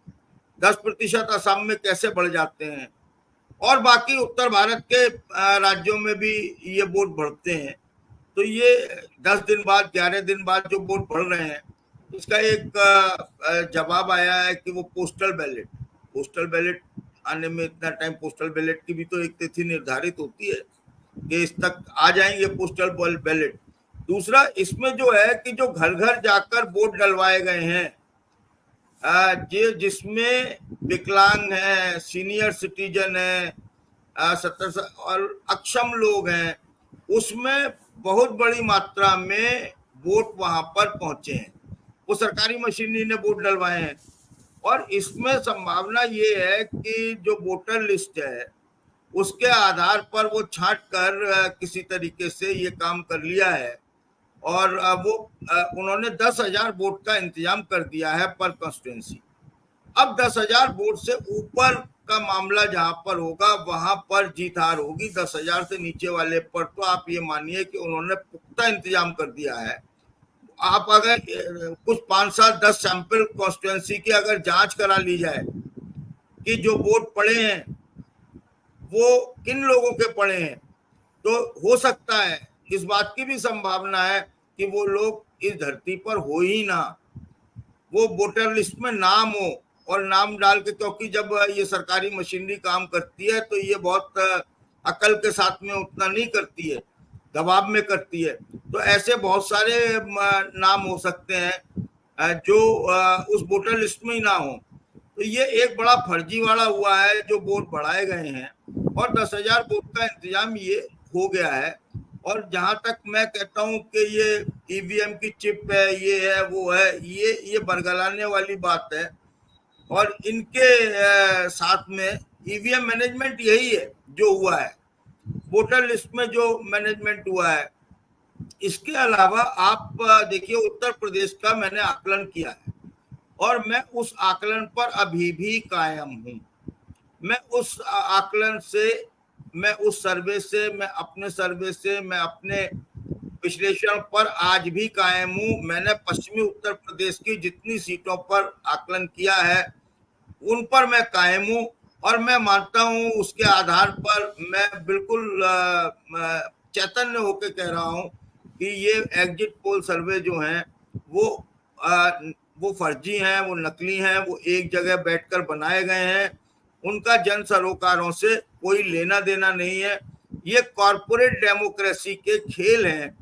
B: 10% असम में कैसे बढ़ जाते हैं, और बाकी उत्तर भारत के राज्यों में भी ये वोट बढ़ते हैं। तो ये 10 दिन बाद 11 दिन बाद जो वोट बढ़ रहे हैं, इसका एक जवाब आया है कि वो पोस्टल बैलेट आने में इतना टाइम, पोस्टल बैलेट की भी तो एक तिथि निर्धारित होती है कि इस तक आ जाएंगे पोस्टल बैलेट। दूसरा इसमें जो है कि जो घर घर जाकर वोट डलवाए गए हैं, जिसमें विकलांग है, सीनियर सिटीजन है, 70 और अक्षम लोग हैं, उसमें बहुत बड़ी मात्रा में वोट वहां पर पहुंचे हैं। वो सरकारी मशीनरी ने वोट डलवाए हैं। और इसमें संभावना ये है कि जो वोटर लिस्ट है उसके आधार पर वो छांट कर किसी तरीके से ये काम कर लिया है। और वो उन्होंने 10,000 वोट का इंतजाम कर दिया है पर कॉन्स्टिट्यूंसी। अब 10,000 वोट से ऊपर का मामला जहां पर होगा वहां पर जीत हार होगी। 10,000 से नीचे वाले पर तो आप ये मानिए कि उन्होंने पुख्ता इंतजाम कर दिया है। आप अगर कुछ 5, 7, 10 सैंपल कॉन्स्टिट्यूंसी की अगर जांच करा ली जाए कि जो वोट पड़े हैं वो किन लोगों के पड़े हैं, तो हो सकता है, इस बात की भी संभावना है कि वो लोग इस धरती पर हो ही ना, वो वोटर लिस्ट में नाम हो और नाम डाल के, क्योंकि जब ये सरकारी मशीनरी काम करती है तो ये बहुत अकल के साथ में उतना नहीं करती है, दबाव में करती है। तो ऐसे बहुत सारे नाम हो सकते हैं जो उस वोटर लिस्ट में ही ना हो। तो ये एक बड़ा फर्जीवाड़ा हुआ है जो वोट बढ़ाए गए हैं, और 10,000 वोट का इंतजाम ये हो गया है। और जहां तक मैं कहता हूं कि ये ईवीएम की चिप है, ये है, वो है, ये बरगलाने वाली बात है। और इनके साथ में ईवीएम मैनेजमेंट यही है जो हुआ है, वोटर लिस्ट में जो मैनेजमेंट हुआ है। इसके अलावा आप देखिए, उत्तर प्रदेश का मैंने आकलन किया है और मैं उस आकलन पर अभी भी कायम हूं। मैं उस आकलन से, मैं उस सर्वे से, मैं अपने सर्वे से, मैं अपने विश्लेषण पर आज भी कायम हूं। मैंने पश्चिमी उत्तर प्रदेश की जितनी सीटों पर आकलन किया है उन पर मैं कायम हूं और मैं मानता हूं उसके आधार पर मैं बिल्कुल चैतन्य होकर कह रहा हूं कि ये एग्जिट पोल सर्वे जो हैं वो फर्जी हैं, वो नकली हैं, वो एक जगह बैठकर बनाए गए हैं, उनका जन सरोकारों से कोई लेना देना नहीं है। ये कॉरपोरेट डेमोक्रेसी के खेल हैं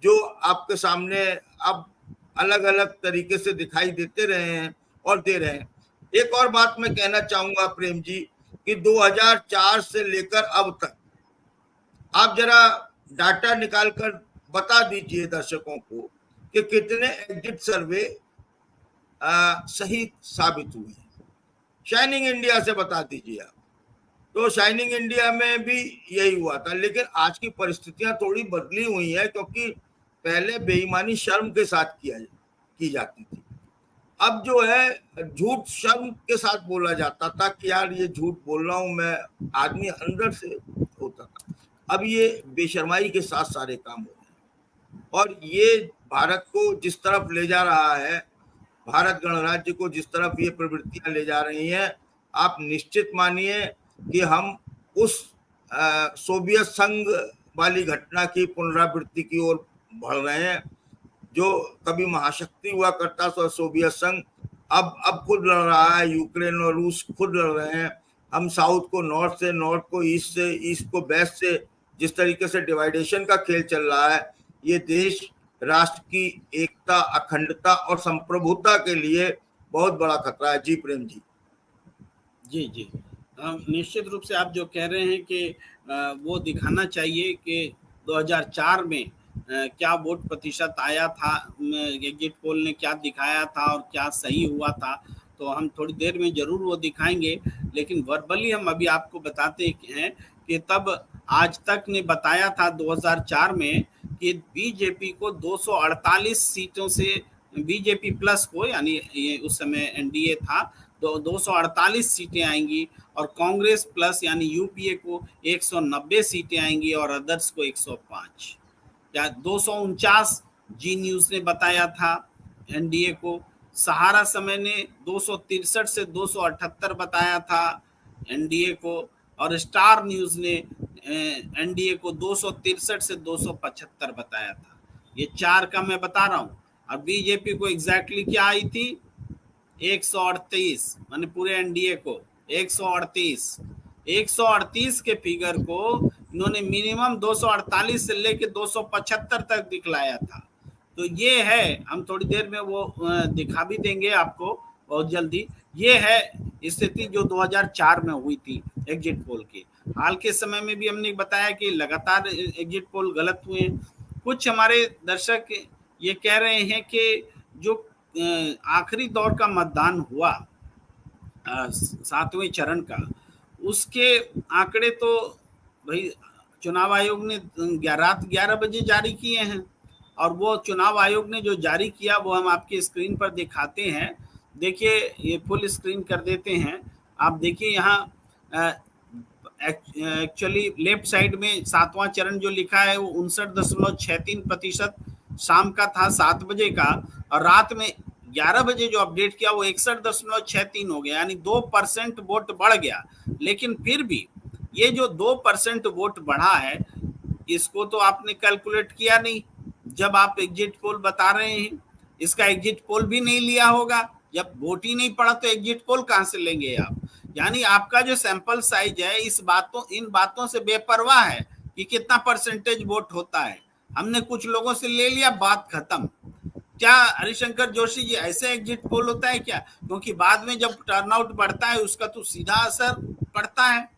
B: जो आपके सामने अब अलग अलग तरीके से दिखाई देते रहे हैं और दे रहे हैं। एक और बात मैं कहना चाहूंगा प्रेम जी कि 2004 से लेकर अब तक आप जरा डाटा निकालकर बता दीजिए दर्शकों को कि कितने एग्जिट सर्वे सही साबित हुए। शाइनिंग इंडिया से बता दीजिए आप। तो शाइनिंग इंडिया में भी यही हुआ था, लेकिन आज की परिस्थितियां थोड़ी बदली हुई है क्योंकि पहले बेईमानी शर्म के साथ की जाती थी। अब जो है झूठ शर्म के साथ बोला जाता था कि यार ये झूठ बोल रहा हूं मैं, आदमी अंदर से होता था। अब ये बेशर्माई के साथ सारे काम हो रहे हैं और ये भारत को जिस तरफ ले जा रहा है, भारत गणराज्य को जिस तरफ ये प्रवृत्तियां ले जा रही हैं, आप निश्चित मानिए कि हम उस सोवियत संघ वाली घटना की पुनरावृत्ति की ओर बढ़ रहे हैं। जो कभी महाशक्ति हुआ करता था सोवियत संघ, अब खुद लड़ रहा है, यूक्रेन और रूस खुद लड़ रहे हैं। हम साउथ को नॉर्थ से, नॉर्थ को ईस्ट से, ईस्ट को वेस्ट से, जिस तरीके से डिवाइडेशन का खेल चल रहा है, ये देश राष्ट्र की एकता, अखंडता और संप्रभुता के लिए बहुत बड़ा खतरा है। जी प्रेम जी।
A: जी जी, निश्चित रूप से आप जो कह रहे हैं कि वो दिखाना चाहिए कि 2004 में क्या वोट प्रतिशत आया था, एग्जिट पोल ने क्या दिखाया था और क्या सही हुआ था, तो हम थोड़ी देर में जरूर वो दिखाएंगे। लेकिन वर्बली हम अभी आपको बताते हैं कि तब आज तक ने बताया था 2004 में कि बीजेपी को 248 सीटों से, बीजेपी प्लस को, यानी ये उस समय एनडीए था, तो 248 सीटें आएंगी और कांग्रेस प्लस यानी यूपीए को 190 सीटें आएंगी और अदर्स को 105 या 249 जी न्यूज ने बताया था एनडीए को। सहारा समय ने 263 से 278 बताया था एनडीए को और स्टार न्यूज ने एनडीए को 263 से 275 बताया था। ये चार का मैं बता रहा हूँ। और बीजेपी को एग्जैक्टली क्या आई थी, 138, माने पूरे एनडीए को 138 के फिगर को इन्होंने मिनिमम 248 से लेके 275 तक दिखलाया था। तो ये है, हम थोड़ी देर में वो दिखा भी देंगे आपको बहुत जल्दी। ये है स्थिति जो 2004 में हुई थी एग्जिट पोल की। हाल के समय में भी हमने बताया कि लगातार एग्जिट पोल गलत हुए। कुछ हमारे दर्शक ये कह रहे हैं कि जो आखिरी दौर का मतदान हुआ 7वें चरण का, उसके आंकड़े तो भाई चुनाव आयोग ने रात 11 बजे जारी किए हैं और वो चुनाव आयोग ने जो जारी किया वो हम आपकी स्क्रीन पर दिखाते हैं। देखिए, ये फुल स्क्रीन कर देते हैं। आप देखिए यहाँ एक्चुअली लेफ्ट साइड में 7वां चरण जो लिखा है वो 59.63% शाम का था 7 बजे का, और रात में 11 बजे जो अपडेट किया वो 61.63 हो गया, यानी 2% वोट बढ़ गया। लेकिन फिर भी ये जो 2% वोट बढ़ा है इसको तो आपने कैलकुलेट किया नहीं जब आप एग्जिट पोल बता रहे हैं। इसका एग्जिट पोल भी नहीं लिया होगा, जब वोट ही नहीं पड़ा तो एग्जिट पोल कहां से लेंगे आप। यानी आपका जो सैंपल साइज है इन बातों से बेपरवाह है कि कितना परसेंटेज वोट होता है। हमने कुछ लोगों से ले लिया, बात खत्म। क्या हरिशंकर जोशी जी ऐसे एग्जिट पोल होता है क्या? क्योंकि बाद में जब टर्नआउट बढ़ता है उसका तो सीधा असर पड़ता है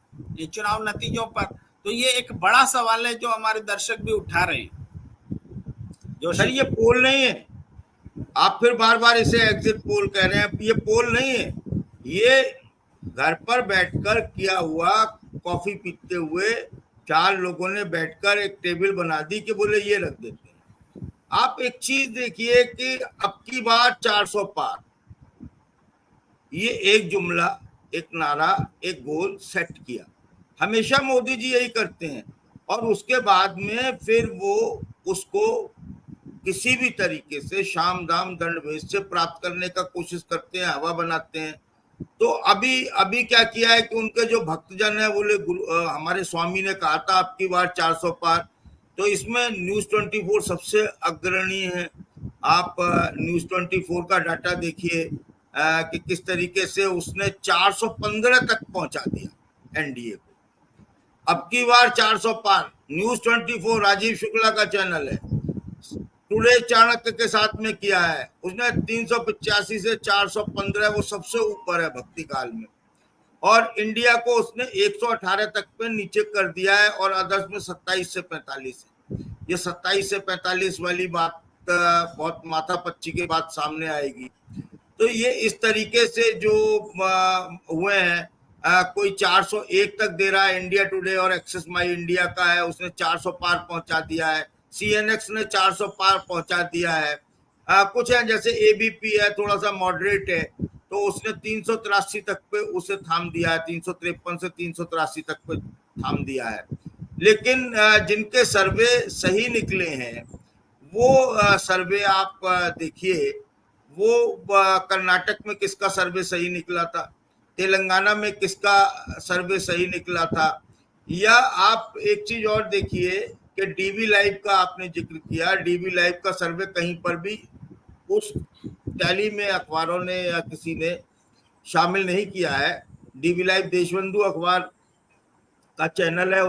A: चुनाव नतीजों पर। तो ये एक बड़ा सवाल है जो हमारे दर्शक भी उठा रहे हैं।
B: सर ये पोल नहीं है, आप फिर बार बार इसे एग्जिट पोल कह रहे हैं। ये पोल नहीं है, ये घर पर बैठकर किया हुआ, कॉफी पीते हुए 4 लोगों ने बैठकर एक टेबल बना दी कि बोले ये रख देते हैं। आप एक चीज देखिए कि अब की बार 400 पार, ये एक जुमला, एक नारा, एक गोल सेट किया। हमेशा मोदी जी यही करते हैं और उसके बाद में फिर वो उसको किसी भी तरीके से शाम दाम दंड भेद से प्राप्त करने का कोशिश करते हैं, हवा बनाते हैं। तो अभी अभी क्या किया है कि उनके जो भक्तजन है बोले हमारे स्वामी ने कहा था आपकी बार 400 पार, तो इसमें न्यूज 24 सबसे अग्रणी है। आप न्यूज 24 का डाटा देखिए कि किस तरीके से उसने 415 तक पहुंचा दिया एनडीए को। अब की बार 400 पार, न्यूज 24 राजीव शुक्ला का चैनल है, टुडे चाणक्य के साथ में किया है, उसने 385 से 415, वो सबसे ऊपर है भक्ति काल में। और इंडिया को उसने 118 तक पे नीचे कर दिया है और अदर्स में 27 से 45 है। ये 27 से 45 वाली बात बहुत माथा पच्ची के बाद सामने आएगी। तो ये इस तरीके से जो हुए हैं, कोई 401 तक दे रहा है इंडिया टुडे और एक्सेस माई इंडिया का है, उसने 400 पार पहुंचा दिया है। सीएनएक्स ने 400 पार पहुंचा दिया है। कुछ है जैसे एबीपी है, थोड़ा सा मॉडरेट है, तो उसने 383 तक पे उसे थाम दिया है, 353 से 383 तक पे थाम दिया है। लेकिन जिनके सर्वे सही निकले हैं वो सर्वे आप देखिए, वो कर्नाटक में किसका सर्वे सही निकला था, तेलंगाना में किसका सर्वे सही निकला था, या आप एक चीज और देखिए कि डीवी लाइव का आपने जिक्र किया, डीवी लाइव का सर्वे कहीं पर भी उस टैली में अखबारों ने या किसी ने शामिल नहीं किया है। डीवी लाइव देशबंधु अखबार का चैनल है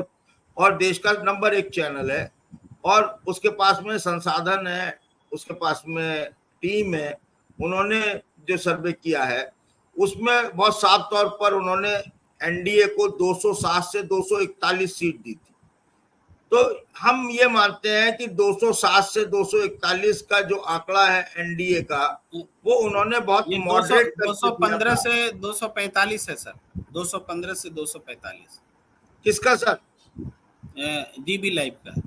B: और देश का नंबर 1 चैनल है, और उसके पास में संसाधन है, उसके पास में टीम है। उन्होंने जो सर्वे किया है उसमें बहुत साफ तौर पर उन्होंने एनडीए को 260 से 241 सीट दी थी। तो हम ये मानते हैं कि 260 से 241 का जो आंकड़ा है एनडीए का, वो उन्होंने बहुत मॉडरेट
A: 215 से 245 है सर, 215 से 245।
B: किसका सर?
A: डीबी लाइव का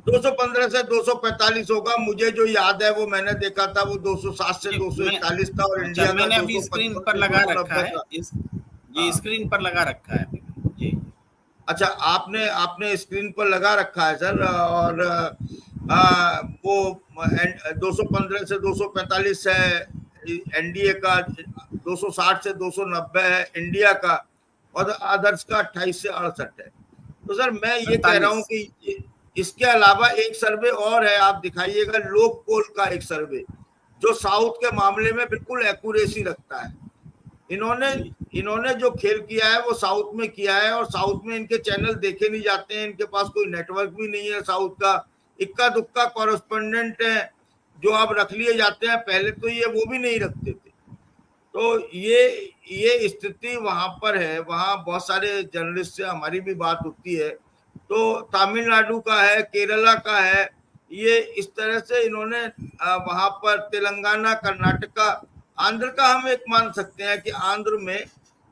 B: 215 से 245 होगा। मुझे जो याद है वो मैंने देखा था वो 260 से 241 था और इंडिया का
A: मैंने अभी स्क्रीन पर लगा रखा है, ये स्क्रीन पर लगा रखा है जी।
B: अच्छा, आपने स्क्रीन पर लगा रखा है सर, और वो 215 से 245 है एनडीए का, 260 से 290 है इंडिया का, और अदर्स का 28 से 68 है। तो सर मैं ये कह रहा हूँ कि इसके अलावा एक सर्वे और है, आप दिखाइएगा लोक पोल का एक सर्वे जो साउथ के मामले में बिल्कुल एक्यूरेसी रखता है। इन्होंने जो खेल किया है वो साउथ में किया है, और साउथ में इनके चैनल देखे नहीं जाते हैं, इनके पास कोई नेटवर्क भी नहीं है साउथ का, इक्का दुक्का कॉरेस्पोंडेंट है जो अब रख लिए जाते हैं, पहले तो ये वो भी नहीं रखते थे। तो ये स्थिति वहां पर है, वहां बहुत सारे जर्नलिस्ट से हमारी भी बात होती है, तो तमिलनाडु का है, केरला का है, ये इस तरह से इन्होंने वहां पर तेलंगाना, कर्नाटका, आंध्र का हम एक मान सकते हैं कि आंध्र में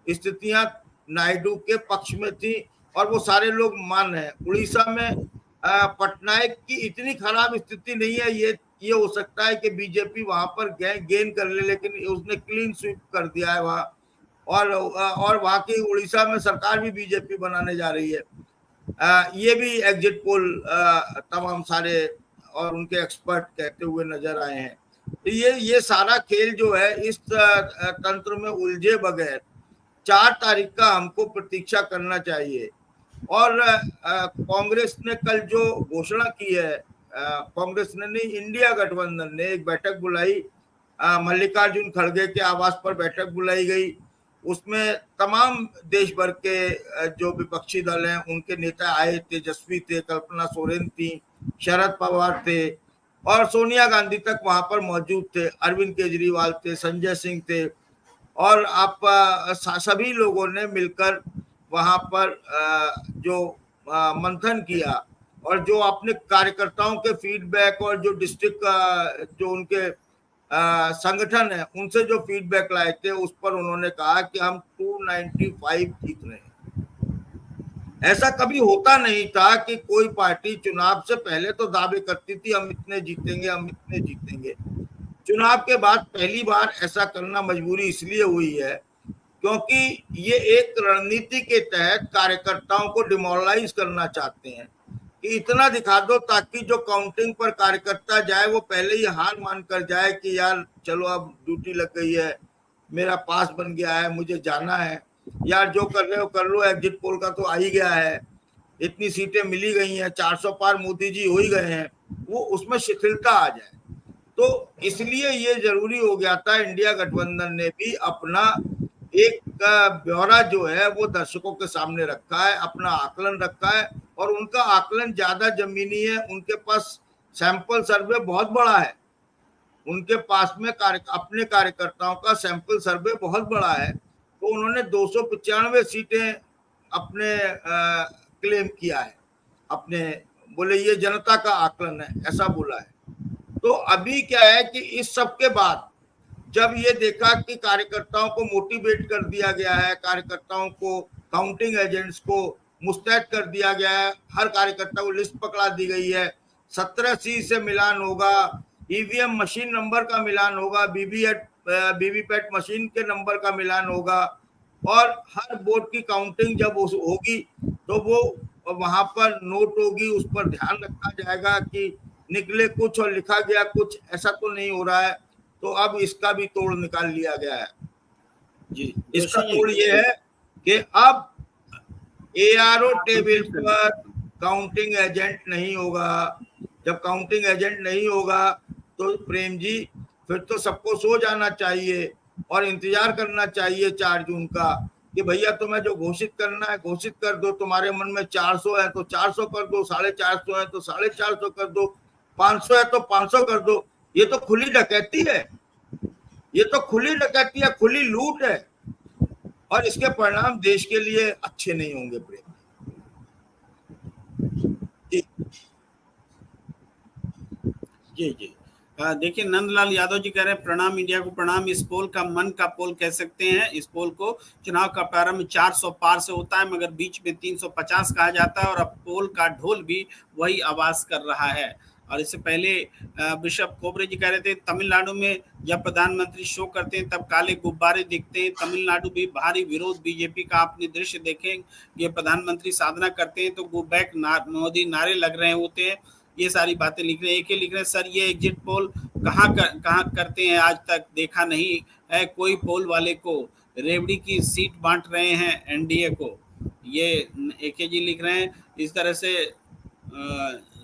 B: स्थितियां नायडू के पक्ष में थी और वो सारे लोग मान रहे हैं। उड़ीसा में पटनायक की इतनी खराब स्थिति नहीं है, ये हो सकता है कि बीजेपी वहां पर गेन कर ले, लेकिन उसने क्लीन स्वीप कर दिया है वहां, और वहां की उड़ीसा में सरकार भी बीजेपी बनाने जा रही है। ये भी एग्जिट पोल तमाम सारे और उनके एक्सपर्ट कहते हुए नजर आए हैं। तो ये सारा खेल जो है इस तंत्र में उलझे बगैर 4 तारीख का हमको प्रतीक्षा करना चाहिए। और कांग्रेस ने कल जो घोषणा की है, कांग्रेस ने नहीं, इंडिया गठबंधन ने एक बैठक बुलाई, मल्लिकार्जुन खड़गे के आवास पर बैठक बुलाई गई। उसमें तमाम देश भर के जो विपक्षी दल हैं उनके नेता आए, तेजस्वी थे, कल्पना सोरेन थी, शरद पवार थे, और सोनिया गांधी तक वहां पर मौजूद थे, अरविंद केजरीवाल थे, संजय सिंह थे, और आप सभी लोगों ने मिलकर वहां पर जो मंथन किया और जो अपने कार्यकर्ताओं के फीडबैक और जो डिस्ट्रिक्ट जो उनके संगठन है उनसे जो फीडबैक लाए थे उस पर उन्होंने कहा कि हम 295 जीत रहे हैं। ऐसा कभी होता नहीं था कि कोई पार्टी चुनाव से पहले तो दावे करती थी हम इतने जीतेंगे, हम इतने जीतेंगे। चुनाव के बाद पहली बार ऐसा करना मजबूरी इसलिए हुई है क्योंकि ये एक रणनीति के तहत कार्यकर्ताओं को डिमोरलाइज करना चाहते हैं कि इतना दिखा दो ताकि जो काउंटिंग पर कार्यकर्ता जाए वो पहले ही हार मान कर जाए कि यार चलो अब ड्यूटी लग गई है, मेरा पास बन गया है, मुझे जाना है, यार जो कर रहे हो कर लो, एग्जिट पोल का तो आ ही गया है, इतनी सीटें मिली गई हैं, 400 पार मोदी जी हो ही गए हैं, वो उसमें शिथिलता आ जाए। तो इसलिए ये जरूरी हो गया था, इंडिया गठबंधन ने भी अपना एक ब्यौरा जो है वो दर्शकों के सामने रखा है, अपना आकलन रखा है, और उनका आकलन ज्यादा जमीनी है, उनके पास सैंपल सर्वे बहुत बड़ा है, उनके पास में अपने कार्यकर्ताओं का सैंपल सर्वे बहुत बड़ा है। तो उन्होंने 295 सीटें अपने क्लेम किया है, अपने बोले ये जनता का आकलन है, ऐसा बोला है। तो अभी क्या है कि इस सब के बाद जब ये देखा कि कार्यकर्ताओं को मोटिवेट कर दिया गया है, कार्यकर्ताओं को, काउंटिंग एजेंट्स को मुस्तैद कर दिया गया है, हर कार्यकर्ता को लिस्ट पकड़ा दी गई है, 17C से मिलान होगा, ईवीएम मशीन नंबर का मिलान होगा, वीवीपैट मशीन के नंबर का मिलान होगा, और हर वोट की काउंटिंग जब होगी तो वो वहां पर नोट होगी, उस पर ध्यान रखा जाएगा कि निकले कुछ और लिखा गया कुछ, ऐसा तो नहीं हो रहा है। तो अब इसका भी तोड़ निकाल लिया गया है
A: जी।
B: इसका तोड़ ये है कि अब ARO टेबल पर काउंटिंग एजेंट नहीं होगा। जब काउंटिंग एजेंट नहीं होगा तो प्रेम जी फिर तो सबको सो जाना चाहिए और इंतजार करना चाहिए 4 जून का कि भैया तुम्हें जो घोषित करना है घोषित कर दो, तुम्हारे मन में 400 है तो 400 कर दो, 450 है तो 450 कर दो, 500 है तो 500 कर दो। ये तो खुली डकैती है, ये तो खुली डकैती है, खुली लूट है, और इसके परिणाम देश के लिए अच्छे नहीं होंगे प्रेम जी।
A: जी जी। देखिए नंदलाल यादव जी कह रहे हैं प्रणाम इंडिया को प्रणाम, इस पोल का मन का पोल कह सकते हैं। इस पोल को चुनाव का प्रारंभ 400 पार से होता है मगर बीच में 350 कहा जाता है, और अब पोल का ढोल भी वही आवाज कर रहा है। और इससे पहले बिशप कोबरे जी कह रहे थे तमिलनाडु में जब प्रधानमंत्री शो करते हैं तब काले गुब्बारे दिखते हैं, तमिलनाडु भी भारी विरोध बीजेपी का। आपने दृश्य देखेंगे प्रधानमंत्री साधना करते हैं तो गो बैक मोदी नारे लग रहे होते हैं। ये सारी बातें लिख रहे हैं। एक ही लिख रहे हैं सर ये एग्जिट पोल कहाँ करते हैं, आज तक देखा नहीं है कोई पोल वाले को, रेवड़ी की सीट बांट रहे हैं एनडीए को। ये AK जी लिख रहे हैं। इस तरह से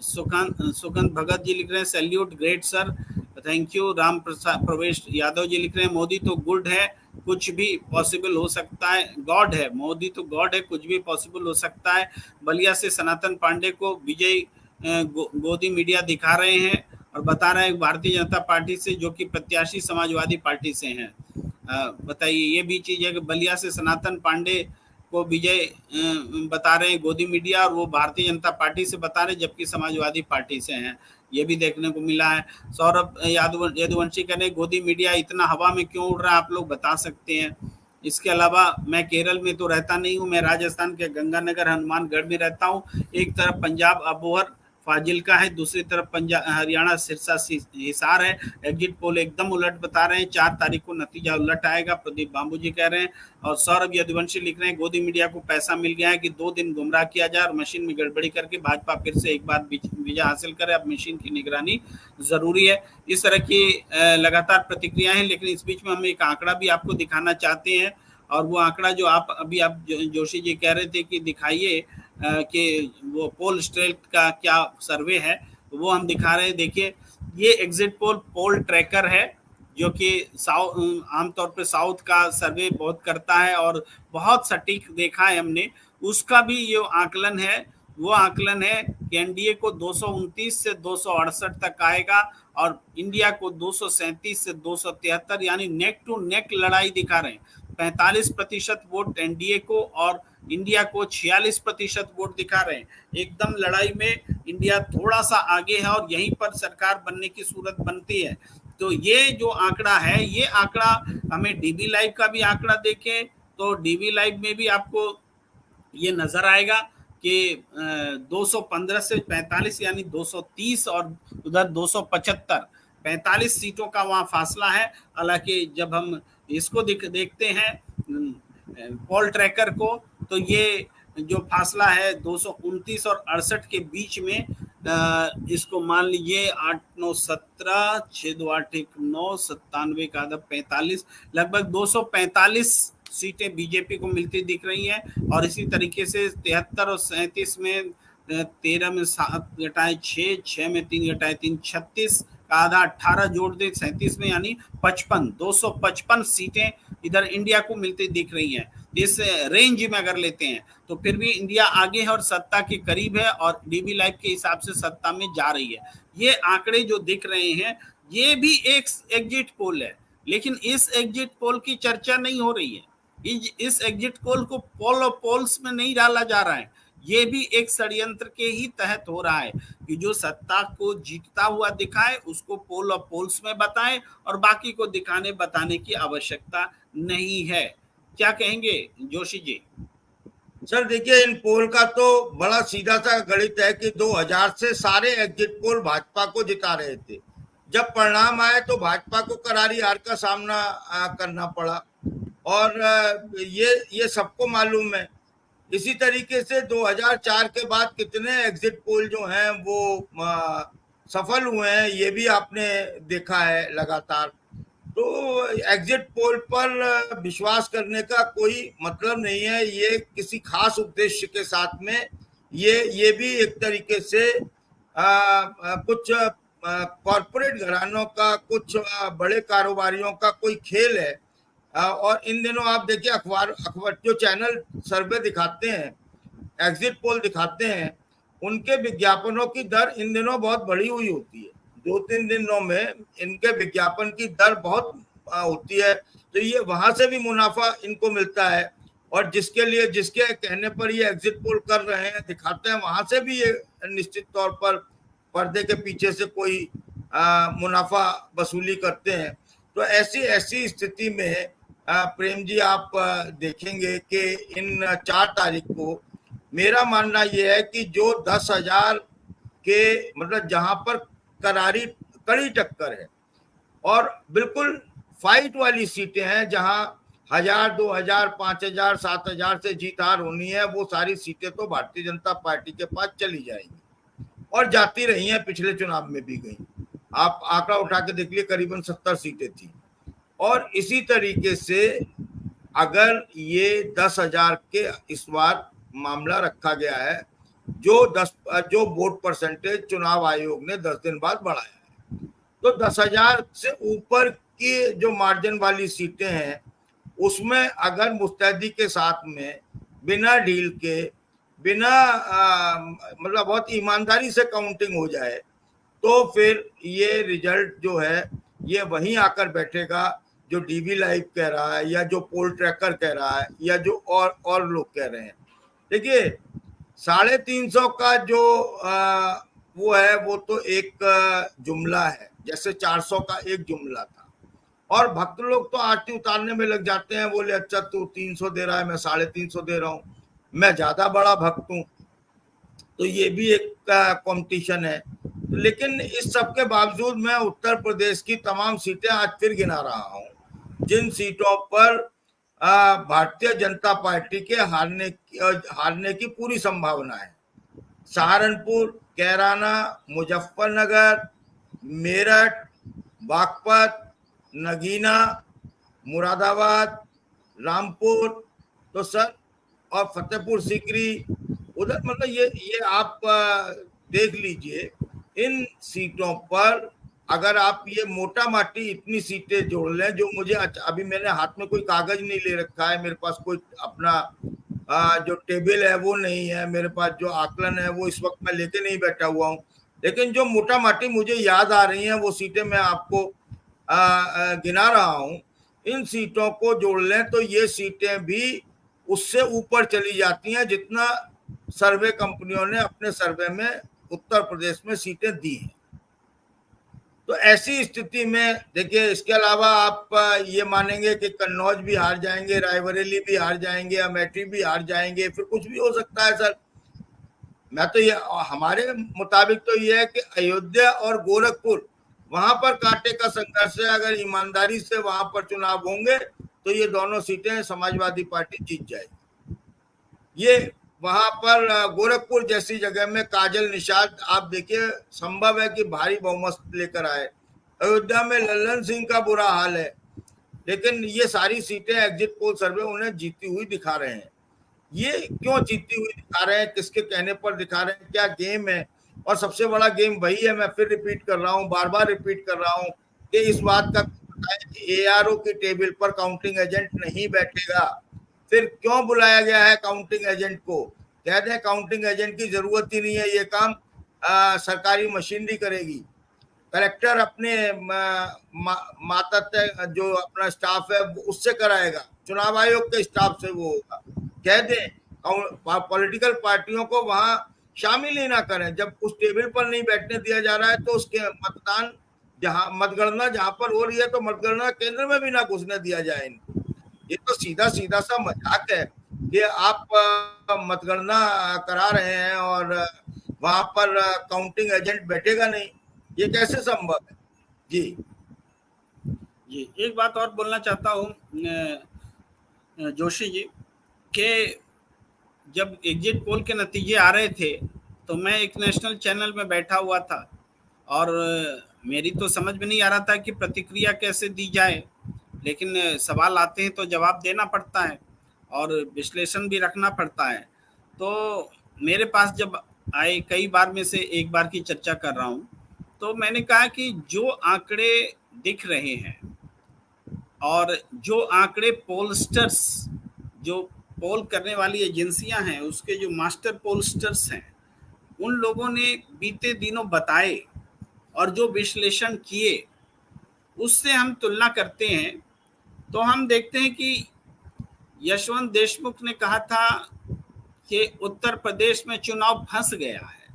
A: सुकांत भगत जी लिख रहे हैं salute great sir, thank you. Ram Prasad Pravesh Yadav जी लिख रहे हैं मोदी तो गुड है, कुछ भी पॉसिबल हो सकता है, गॉड है, मोदी तो गॉड है, कुछ भी पॉसिबल हो सकता है। बलिया से सनातन पांडे को विजय गोदी मीडिया दिखा रहे हैं और बता रहे हैं भारतीय जनता पार्टी से जो कि प्रत्याशी समाजवादी पार्टी से हैं। बताइए ये भी चीज है कि बलिया से सनातन पांडे को विजय बता रहे हैं गोदी मीडिया, और वो भारतीय जनता पार्टी से बता रहे जबकि समाजवादी पार्टी से हैं। ये भी देखने को मिला है। सौरभ यदुवंशी कह रहे गोदी मीडिया इतना हवा में क्यों उड़ रहा है, आप लोग बता सकते हैं। इसके अलावा मैं केरल में तो रहता नहीं हूँ, मैं राजस्थान के गंगानगर हनुमानगढ़ में रहता हूँ। एक तरफ पंजाब अबोहर फाजिल्का है, दूसरी तरफ पंजाब हरियाणा सिरसा हिसार है। एग्जिट पोल एकदम उलट बता रहे हैं, 4 तारीख को नतीजा उलट आएगा, प्रदीप बाबू जी कह रहे हैं। और सौरभ यदुवंशी लिख रहे हैं गोदी मीडिया को पैसा मिल गया है कि 2 दिन गुमराह किया जाए और मशीन में गड़बड़ी करके भाजपा फिर से एक बार विजय हासिल करे। अब मशीन की निगरानी जरूरी है। इस तरह की लगातार प्रतिक्रियाएं हैं, लेकिन इस बीच में हम एक आंकड़ा भी आपको दिखाना चाहते हैं, और वो आंकड़ा जो आप जोशी जी कह रहे थे कि दिखाइए कि वो पोल स्ट्रेट का क्या सर्वे है, तो वो हम दिखा रहे हैं। देखिए ये एग्जिट पोल ट्रैकर है जो कि आमतौर पे साउथ का सर्वे बहुत करता है और बहुत सटीक देखा है हमने। उसका भी ये आकलन है, वो आकलन है कि एनडीए को 229 से 268 तक आएगा और इंडिया को 237 से 273, यानी नेक टू नेक लड़ाई दिखा रहे हैं। 45% वोट एनडीए को और इंडिया को 46% वोट दिखा रहे हैं। एकदम लड़ाई में इंडिया थोड़ा सा आगे है और यहीं पर सरकार बनने की सूरत बनती है। तो ये जो आंकड़ा है, ये आंकड़ा हमें डीबी लाइव का भी आंकड़ा देखें तो डीबी लाइव में भी आपको ये नजर आएगा कि 215 से 45 यानी 230 और उधर 275 45 सीटों का वहाँ फासला है। हालांकि जब हम इसको देखते हैं पोल ट्रैकर को, तो ये जो फासला है 229 और 68 के बीच में, इसको मान लीजिए 8 9 17 6 2 8 1 9 97 का आधा 45, लगभग 245 सीटें बीजेपी को मिलती दिख रही हैं। और इसी तरीके से 73 और 37 में 13 में 7 घटाए 6, 6 में 3 घटाए 3, 36 का आधा 18 जोड़ दे 37 में, यानी 55 255 सीटें इधर इंडिया को मिलती दिख रही हैं। इस रेंज में अगर लेते हैं तो फिर भी इंडिया आगे है और सत्ता के करीब है और डीबी लाइव के हिसाब से सत्ता में जा रही है। ये आंकड़े जो दिख रहे हैं ये भी एक एग्जिट पोल है, लेकिन इस एग्जिट पोल की चर्चा नहीं हो रही है। इस एग्जिट पोल को पोल ऑफ पोल्स में नहीं डाला जा रहा है। ये भी एक षड्यंत्र के ही तहत हो रहा है कि जो सत्ता को जीतता हुआ दिखाए उसको पोल ऑफ पोल्स में बताएं और बाकी को दिखाने बताने की आवश्यकता नहीं है। क्या कहेंगे जोशी जी?
B: सर देखिए, इन पोल का तो बड़ा सीधा सा गणित है कि 2000 से सारे एग्जिट पोल भाजपा को जिता रहे थे। जब परिणाम आए तो भाजपा को करारी हार का सामना करना पड़ा और ये सबको मालूम है। इसी तरीके से 2004 के बाद कितने एग्जिट पोल जो हैं वो सफल हुए हैं, ये भी आपने देखा है लगातार। तो एग्जिट पोल पर विश्वास करने का कोई मतलब नहीं है। ये किसी खास उद्देश्य के साथ में ये भी एक तरीके से कुछ कॉरपोरेट घरानों का, कुछ बड़े कारोबारियों का कोई खेल है। और इन दिनों आप देखिए अखबार जो चैनल सर्वे दिखाते हैं, एग्जिट पोल दिखाते हैं, उनके विज्ञापनों की दर इन दिनों बहुत बढ़ी हुई होती है। 2-3 दिनों में इनके विज्ञापन की दर बहुत होती है। तो ये वहां से भी मुनाफा इनको मिलता है और जिसके कहने पर ये एग्जिट पोल कर रहे हैं, दिखाते हैं, वहां से भी ये निश्चित तौर पर पर्दे के पीछे से कोई मुनाफा वसूली करते हैं। तो ऐसी स्थिति में प्रेम जी आप देखेंगे कि इन 4 तारीख को मेरा मानना यह है कि जो 10,000 के मतलब जहां पर कड़ी टक्कर है और बिल्कुल फाइट वाली सीटें हैं, जहां 1000, 2000, 5000, 7000 से जीत हार होनी है, वो सारी सीटें तो भारतीय जनता पार्टी के पास चली जाएंगी और जाती रही हैं, पिछले चुनाव में भी गई। आप आंकड़ा उठा के देख लिए, करीबन 70 सीटें थी। और इसी तरीके से अगर ये 10,000 के इस बार मामला रखा गया है, जो वोट परसेंटेज चुनाव आयोग ने 10 दिन बाद बढ़ाया है, तो 10,000 से ऊपर की जो मार्जिन वाली सीटें हैं उसमें अगर मुस्तैदी के साथ में बिना ढील के, बिना मतलब बहुत ईमानदारी से काउंटिंग हो जाए तो फिर ये रिजल्ट जो है ये वहीं आकर बैठेगा जो डीबी लाइव कह रहा है या जो पोल ट्रैकर कह रहा है या जो और लोग कह रहे हैं। देखिए 350 का जो वो है वो तो एक जुमला है, जैसे 400 का एक जुमला था। और भक्त लोग तो आरती उतारने में लग जाते हैं, बोले अच्छा तू 300 दे रहा है, मैं 350 दे रहा हूँ, मैं ज्यादा बड़ा भक्त हूँ। तो ये भी एक कंपटीशन है। लेकिन इस सब के बावजूद मैं उत्तर प्रदेश की तमाम सीटें आज फिर गिना रहा हूँ, जिन सीटों पर भारतीय जनता पार्टी के हारने की पूरी संभावना है। सहारनपुर, कैराना, मुजफ्फरनगर, मेरठ, बागपत, नगीना, मुरादाबाद, रामपुर, तो सर, और फतेहपुर सीकरी उधर, मतलब ये आप देख लीजिए। इन सीटों पर अगर आप ये मोटा माटी इतनी सीटें जोड़ लें, जो मुझे अभी मैंने हाथ में कोई कागज नहीं ले रखा है, मेरे पास कोई अपना जो टेबल है वो नहीं है, मेरे पास जो आकलन है वो इस वक्त मैं लेके नहीं बैठा हुआ हूँ, लेकिन जो मोटा माटी मुझे याद आ रही हैं वो सीटें मैं आपको गिना रहा हूँ। इन सीटों को जोड़ लें तो ये सीटें भी उससे ऊपर चली जाती हैं जितना सर्वे कंपनियों ने अपने सर्वे में उत्तर प्रदेश में सीटें दी हैं। तो ऐसी स्थिति में देखिए, इसके अलावा आप ये मानेंगे कि कन्नौज भी हार जाएंगे, रायबरेली भी हार जाएंगे, अमेठी भी हार जाएंगे, फिर कुछ भी हो सकता है सर। मैं तो ये, हमारे मुताबिक तो ये है कि अयोध्या और गोरखपुर, वहां पर कांटे का संघर्ष है। अगर ईमानदारी से वहां पर चुनाव होंगे तो ये दोनों सीटें समाजवादी पार्टी जीत जाएगी। ये वहां पर गोरखपुर जैसी जगह में काजल निषाद आप देखिए, संभव है कि भारी बहुमत लेकर आए। अयोध्या में लल्लन सिंह का बुरा हाल है, लेकिन ये सारी सीटें एग्जिट पोल सर्वे उन्हें जीती हुई दिखा रहे हैं। ये क्यों जीती हुई दिखा रहे हैं, किसके कहने पर दिखा रहे हैं, क्या गेम है? और सबसे बड़ा गेम वही है, मैं फिर रिपीट कर रहा हूँ, बार बार रिपीट कर रहा हूँ, कि इस बात का पता है कि एआरओ की टेबल पर काउंटिंग एजेंट नहीं बैठेगा। फिर क्यों बुलाया गया है काउंटिंग एजेंट को? कह दें काउंटिंग एजेंट की जरूरत ही नहीं है, ये काम सरकारी मशीनरी करेगी। कलेक्टर अपने मातहत जो अपना स्टाफ है उससे कराएगा, चुनाव आयोग के स्टाफ से वो होगा। कह दें पॉलिटिकल पार्टियों को वहां शामिल ही ना करें। जब उस टेबल पर नहीं बैठने दिया जा रहा है तो उसके मतदान मतगणना जहां पर हो रही है तो मतगणना केंद्र में भी ना घुसने दिया जाए इनको। ये तो सीधा सीधा सा मजाक है कि आप मतगणना करा रहे हैं और वहां पर काउंटिंग एजेंट बैठेगा नहीं, ये कैसे संभव है? जी
A: जी, एक बात और बोलना चाहता हूँ जोशी जी, कि जब एग्जिट पोल के नतीजे आ रहे थे तो मैं एक नेशनल चैनल में बैठा हुआ था और मेरी तो समझ में नहीं आ रहा था कि प्रतिक्रिया कैसे दी जाए, लेकिन सवाल आते हैं तो जवाब देना पड़ता है और विश्लेषण भी रखना पड़ता है। तो मेरे पास जब आए, कई बार में से एक बार की चर्चा कर रहा हूँ, तो मैंने कहा कि जो आंकड़े दिख रहे हैं और जो आंकड़े पोलस्टर्स, जो पोल करने वाली एजेंसियां हैं, उसके जो मास्टर पोलस्टर्स हैं, उन लोगों ने बीते दिनों बताए और जो विश्लेषण किए, उससे हम तुलना करते हैं तो हम देखते हैं कि यशवंत देशमुख ने कहा था कि उत्तर प्रदेश में चुनाव फंस गया है,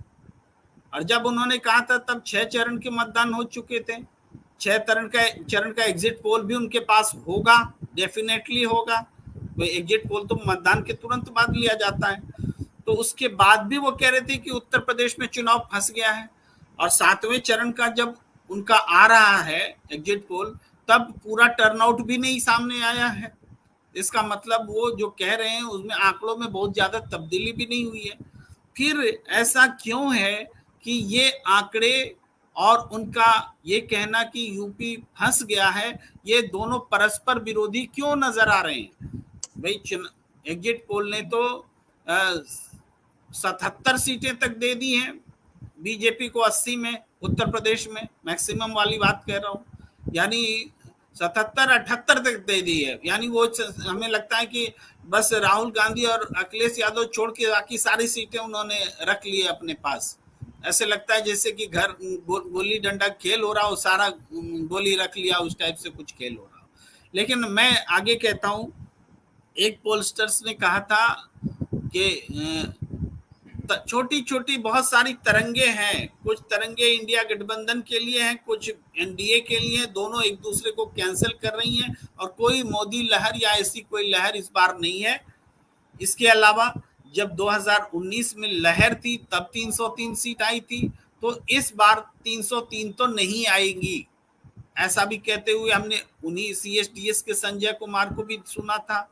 A: और जब उन्होंने कहा था तब 6 चरण के मतदान हो चुके थे। 6 चरण का एग्जिट पोल भी उनके पास होगा, डेफिनेटली होगा। तो एग्जिट पोल तो मतदान के तुरंत बाद लिया जाता है, तो उसके बाद भी वो कह रहे थे कि उत्तर प्रदेश में चुनाव फंस गया है। और 7वें चरण का जब उनका आ रहा है एग्जिट पोल, तब पूरा टर्नआउट भी नहीं सामने आया है। इसका मतलब वो जो कह रहे हैं उसमें आंकड़ों में बहुत ज्यादा तब्दीली भी नहीं हुई है। फिर ऐसा क्यों है कि ये आंकड़े और उनका ये कहना कि यूपी फंस गया है, ये दोनों परस्पर विरोधी क्यों नजर आ रहे हैं? भाई एग्जिट पोल ने तो 77 सीटें तक दे दी हैं बीजेपी को, 80 में उत्तर प्रदेश में, मैक्सिमम वाली बात कह रहा हूँ, यानी 77-78 तक दे दी है। यानी वो हमें लगता है कि बस राहुल गांधी और अखिलेश यादव छोड़ के बाकी सारी सीटें उन्होंने रख ली है अपने पास। ऐसे लगता है जैसे कि घर गोली डंडा खेल हो रहा हो, सारा गोली रख लिया, उस टाइप से कुछ खेल हो रहा हो। लेकिन मैं आगे कहता हूँ, एक पोलस्टर्स ने कहा था कि छोटी छोटी बहुत सारी तरंगे हैं, कुछ तरंगे इंडिया गठबंधन के लिए हैं, कुछ एनडीए के लिए, दोनों एक दूसरे को कैंसिल कर रही हैं, और कोई मोदी लहर या ऐसी कोई लहर इस बार नहीं है। इसके अलावा जब 2019 में लहर थी तब 303 सीट आई थी, तो इस बार 303 तो नहीं आएगी, ऐसा भी कहते हुए हमने उन्हीं सीएसडीएस के संजय कुमार को भी सुना था,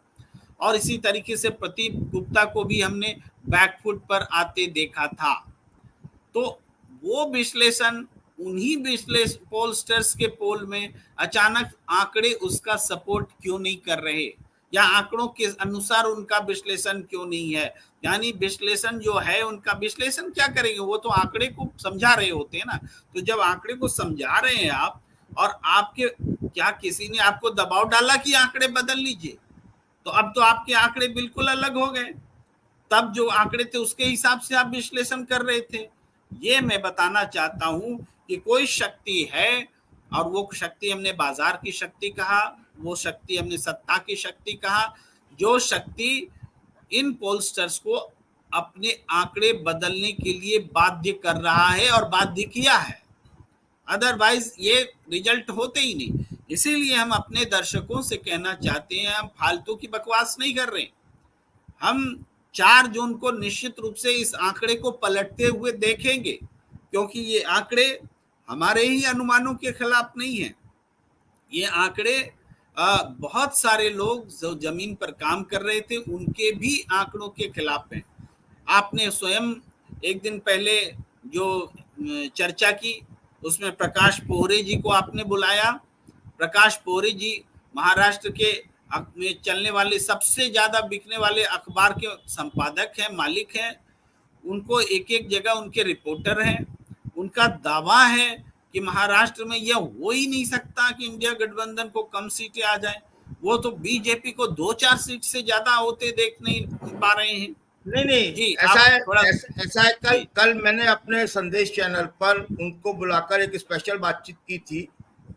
A: और इसी तरीके से प्रदीप गुप्ता को भी हमने बैकफुट पर आते देखा था। तो वो विश्लेषण, उन्हीं पोलस्टर्स के पोल में अचानक आंकड़े उसका सपोर्ट क्यों नहीं कर रहे, या आंकड़ों के अनुसार उनका विश्लेषण क्यों नहीं है? यानी विश्लेषण जो है, उनका विश्लेषण क्या करेंगे, वो तो आंकड़े को समझा रहे होते हैं ना। तो जब आंकड़े को समझा रहे हैं आप, और आपके क्या किसी ने आपको दबाव डाला कि आंकड़े बदल लीजिए? तो अब तो आपके आंकड़े बिल्कुल अलग हो गए। तब जो आंकड़े थे उसके हिसाब से आप विश्लेषण कर रहे थे। ये मैं बताना चाहता हूं कि कोई शक्ति है, और वो शक्ति हमने बाजार की शक्ति कहा, वो शक्ति हमने सत्ता की शक्ति कहा, जो शक्ति इन पोलस्टर्स को अपने आंकड़े बदलने के लिए बाध्य कर रहा है और बाध्य किया है। अदरवाइज ये रिजल्ट होते ही नहीं। इसीलिए हम अपने दर्शकों से कहना चाहते हैं, हम फालतू की बकवास नहीं कर रहे। हम 4 जून को निश्चित रूप से इस आंकड़े को पलटते हुए देखेंगे, क्योंकि ये आंकड़े हमारे ही अनुमानों के खिलाफ नहीं है। ये आंकड़े बहुत सारे लोग जो जमीन पर काम कर रहे थे उनके भी आंकड़ों के खिलाफ हैं। आपने स्वयं एक दिन पहले जो चर्चा की उसमें प्रकाश पोहरे जी को आपने बुलाया। प्रकाश पोहरे जी महाराष्ट्र के में चलने वाले सबसे ज्यादा बिकने वाले अखबार के संपादक हैं, मालिक हैं। उनको एक एक जगह उनके रिपोर्टर हैं। उनका दावा है कि महाराष्ट्र में यह हो ही नहीं सकता कि इंडिया गठबंधन को कम सीटें आ जाए। वो तो बीजेपी को 2-4 सीट से ज्यादा होते देख नहीं पा रहे हैं।
B: नहीं
A: जी
B: ऐसा है,
A: थोड़ा
B: ऐसा है। कल मैंने अपने संदेश चैनल पर उनको बुलाकर एक स्पेशल बातचीत की थी।